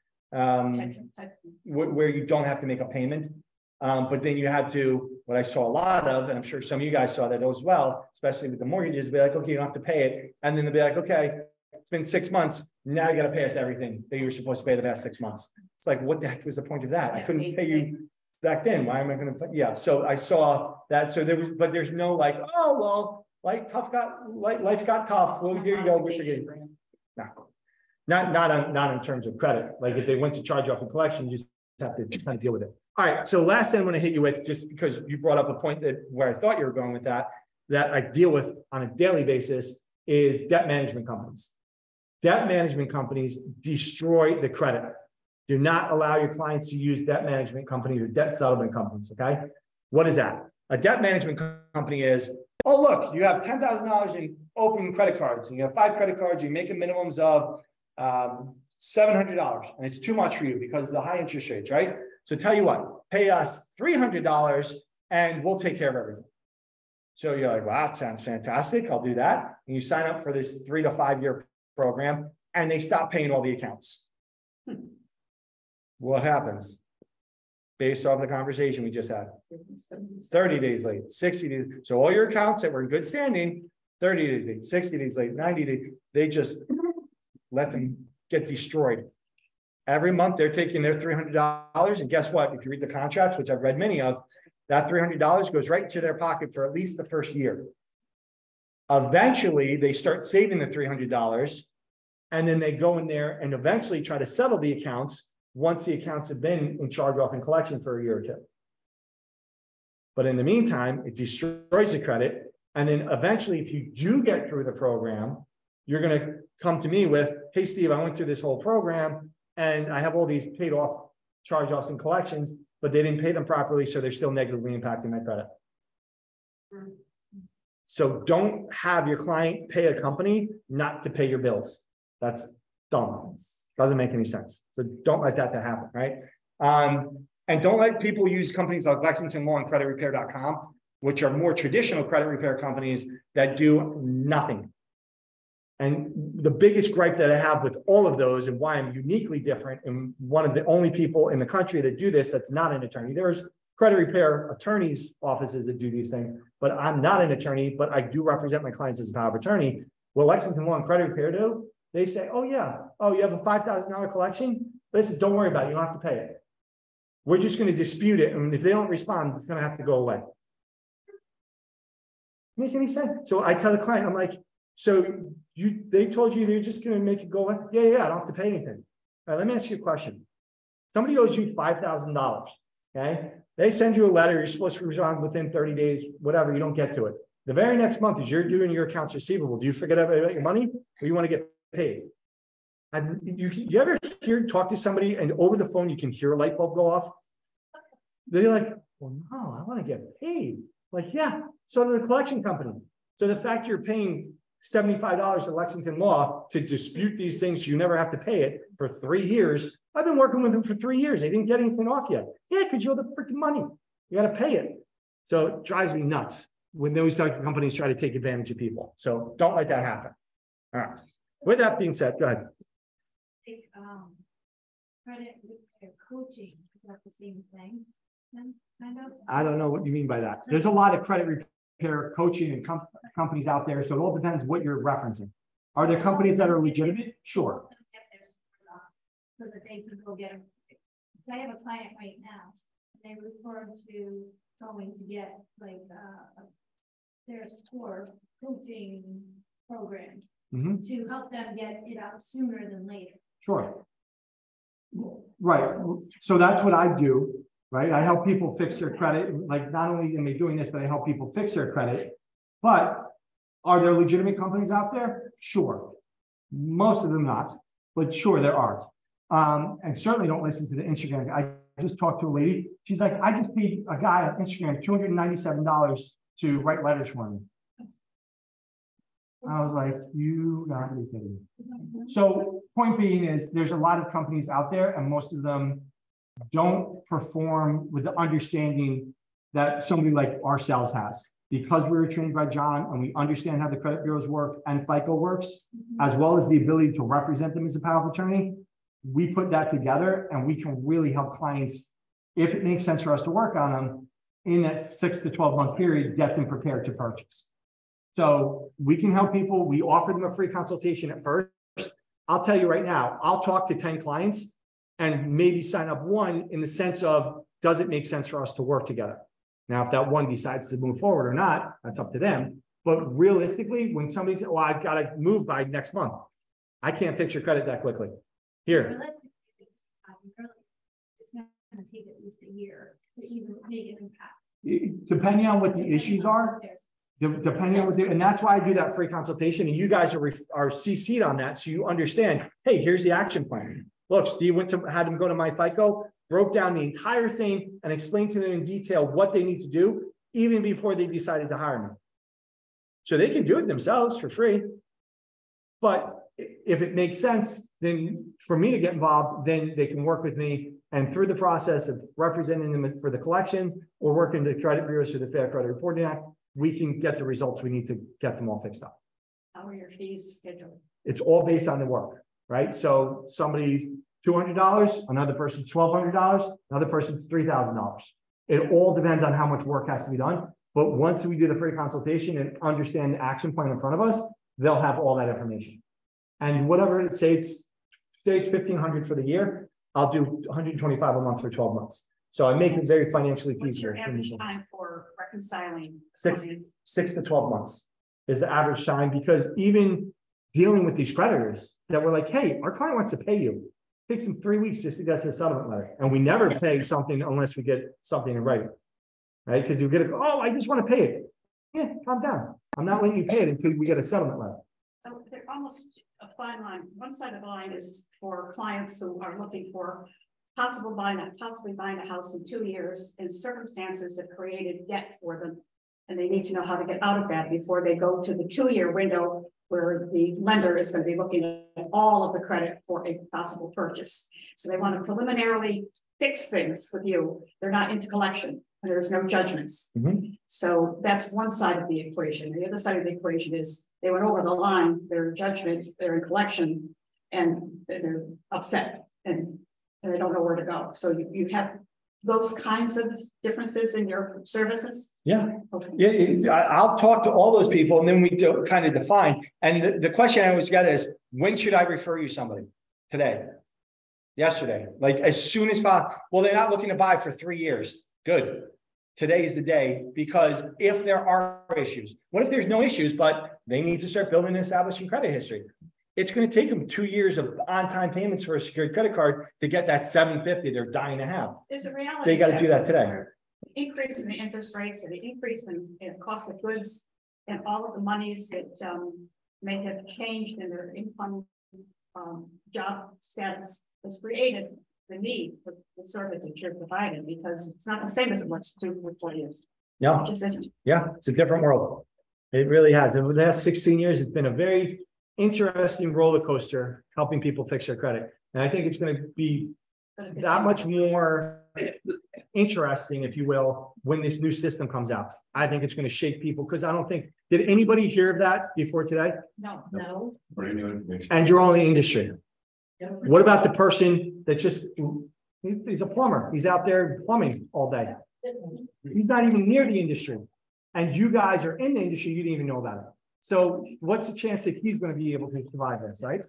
where you don't have to make a payment. But then you had to, what I saw a lot of, and I'm sure some of you guys saw that as well, especially with the mortgages, be like, okay, you don't have to pay it. And then they'll be like, okay, it's been 6 months. Now you got to pay us everything that you were supposed to pay the past 6 months. It's like, what the heck was the point of that? I couldn't pay you back then. Why am I going to pay? Yeah. So I saw that. So there was, but there's no like, oh, well, life got tough. Well, here you go. We forget. No, not in terms of credit. Like if they went to charge off a collection, you just have to kind of deal with it. All right. So last thing I'm going to hit you with, just because you brought up a point that where I thought you were going with that I deal with on a daily basis is debt management companies. Debt management companies destroy the credit. Do not allow your clients to use debt management companies or debt settlement companies. Okay. What is that? A debt management company is, oh, look, you have $10,000 in open credit cards and you have 5 credit cards. You make a minimums of $700 and it's too much for you because of the high interest rates, right? So tell you what, pay us $300 and we'll take care of everything. So you're like, wow, that sounds fantastic. I'll do that. And you sign up for this 3 to 5 year program and they stop paying all the accounts. What happens? Based off the conversation we just had, 30 days late, 60 days. So all your accounts that were in good standing, 30 days late, 60 days late, 90 days, they just let them get destroyed. Every month they're taking their $300, and guess what? If you read the contracts, which I've read many of, that $300 goes right into their pocket for at least the first year. Eventually, they start saving the $300, and then they go in there and eventually try to settle the accounts once the accounts have been in charge-off and collection for a year or two. But in the meantime, it destroys the credit, and then eventually, if you do get through the program, you're going to come to me with, hey, Steve, I went through this whole program, and I have all these paid off charge-offs and collections, but they didn't pay them properly, so they're still negatively impacting my credit. So don't have your client pay a company not to pay your bills. That's dumb. Doesn't make any sense. So don't let that happen, right? And don't let people use companies like Lexington Law and CreditRepair.com, which are more traditional credit repair companies that do nothing. And the biggest gripe that I have with all of those, and why I'm uniquely different and one of the only people in the country that do this that's not an attorney. There's credit repair attorneys' offices that do these things, but I'm not an attorney, but I do represent my clients as a power of attorney. Well, Lexington Law and Credit Repair do, they say, oh yeah, oh, you have a $5,000 collection? Listen, don't worry about it, you don't have to pay it. We're just going to dispute it, and if they don't respond, it's going to have to go away. Make any sense? So I tell the client, I'm like, so they told you they're just going to make it go away? Yeah, I don't have to pay anything. All right, let me ask you a question. Somebody owes you $5,000, okay? They send you a letter, you're supposed to respond within 30 days, whatever, you don't get to it. The very next month, as you're doing your accounts receivable, do you forget about your money, or you want to get paid? And you ever talk to somebody and over the phone, you can hear a light bulb go off? They're like, well, no, I want to get paid. Like, yeah, so to the collection company. So the fact you're paying $75 to Lexington Law to dispute these things, you never have to pay it for 3 years. I've been working with them for 3 years. They didn't get anything off yet. Yeah, because you owe the freaking money. You got to pay it. So it drives me nuts when those type of companies try to take advantage of people. So don't let that happen. All right. With that being said, go ahead. Credit repair coaching, is that the same thing? Kind of? I don't know what you mean by that. There's a lot of credit repair coaching and companies out there. So it all depends what you're referencing. Are there companies that are legitimate? Sure. So that they can go get them. I have a client right now. They refer to going to get like their score coaching program to help them get it out sooner than later. Sure. Right. So that's what I do, right? I help people fix their credit. Like, not only am I doing this, but I help people fix their credit. But are there legitimate companies out there? Sure. Most of them not, but sure there are. And certainly don't listen to the Instagram. I just talked to a lady. She's like, I just paid a guy on Instagram $297 to write letters for me. I was like, you gotta be kidding me. So point being is there's a lot of companies out there, and most of them don't perform with the understanding that somebody like ourselves has. Because we were trained by John and we understand how the credit bureaus work and FICO works, as well as the ability to represent them as a power of attorney, we put that together and we can really help clients, if it makes sense for us to work on them, in that 6 to 12 month period, get them prepared to purchase. So we can help people. We offer them a free consultation at first. I'll tell you right now, I'll talk to 10 clients and maybe sign up one in the sense of, does it make sense for us to work together? Now, if that one decides to move forward or not, that's up to them. But realistically, when somebody says, well, I've got to move by next month, I can't fix your credit that quickly. Here. It's not going to take at least a year to even make an impact. Depending on what the issues are, depending on what and that's why I do that free consultation, and you guys are CC'd on that, so you understand, hey, here's the action plan. Look, Steve had them go to my FICO, broke down the entire thing and explained to them in detail what they need to do, even before they decided to hire me. So they can do it themselves for free. But if it makes sense, then for me to get involved, then they can work with me, and through the process of representing them for the collection or working the credit bureaus through the Fair Credit Reporting Act, we can get the results we need to get them all fixed up. How are your fees scheduled? It's all based on the work, right? So somebody $200, another person's $1,200, another person's $3,000. It all depends on how much work has to be done. But once we do the free consultation and understand the action plan in front of us, they'll have all that information. And whatever it states, $1,500 for the year, I'll do $125 a month for 12 months. So I make it very financially feasible. What's your average time for reconciling? 6 to 12 months is the average time, because even dealing with these creditors that were like, hey, our client wants to pay you. It takes them 3 weeks just to get to the settlement letter. And we never pay something unless we get something in writing, right? Because you get a, oh, I just want to pay it. Yeah, calm down. I'm not letting you pay it until we get a settlement letter. So they're almost a fine line. One side of the line is for clients who are looking for possibly buying a house in 2 years in circumstances that created debt for them. And they need to know how to get out of that before they go to the 2-year window where the lender is going to be looking at all of the credit for a possible purchase. So they want to preliminarily fix things with you. They're not into collection. There's no judgments. So that's one side of the equation. The other side of the equation is they went over the line, their judgment, they're in collection, and they're upset and they don't know where to go. So you have those kinds of differences in your services? Yeah. Okay. Yeah, I'll talk to all those people and then we do kind of define. And the question I always get is, when should I refer you somebody? Today? Yesterday? Like as soon as possible? Well, they're not looking to buy for 3 years. Good. Today is the day, because if there are issues, what if there's no issues, but they need to start building and establishing credit history? It's going to take them 2 years of on-time payments for a secured credit card to get that 750 they're dying to have. There's a reality. They got to do that today. Increase in the interest rates or the increase in cost of goods and all of the monies that may have changed in their income job status has created the need for the service that you're providing, because it's not the same as it was 2 or 4 years. Yeah. It just isn't. Yeah, it's a different world. It really has. In the last 16 years, it's been a very interesting roller coaster helping people fix their credit. And I think it's going to be that much more interesting, if you will, when this new system comes out. I think it's going to shake people, because I don't think, did anybody hear of that before today? No. Brand new information. And you're all in the industry. What about the person that's just, he's a plumber. He's out there plumbing all day. He's not even near the industry. And you guys are in the industry, you didn't even know about it. So what's the chance that he's going to be able to survive this, right?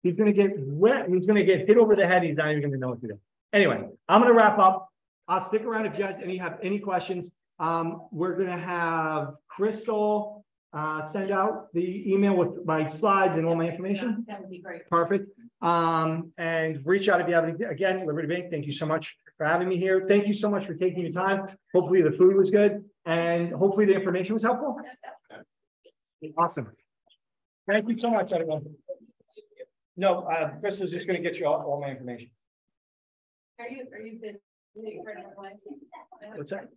He's going to get wet. He's going to get hit over the head. He's not even going to know what to do. Anyway, I'm going to wrap up. I'll stick around if you guys have any questions. We're going to have Crystal send out the email with my slides and all my information. That would be great. Perfect. And reach out if you have any. Again, Liberty Bank, thank you so much for having me here. Thank you so much for taking your time. Hopefully the food was good and hopefully the information was helpful. Awesome. Thank you so much, everyone. No, Crystal's just going to get you all my information. Are you been? What's that?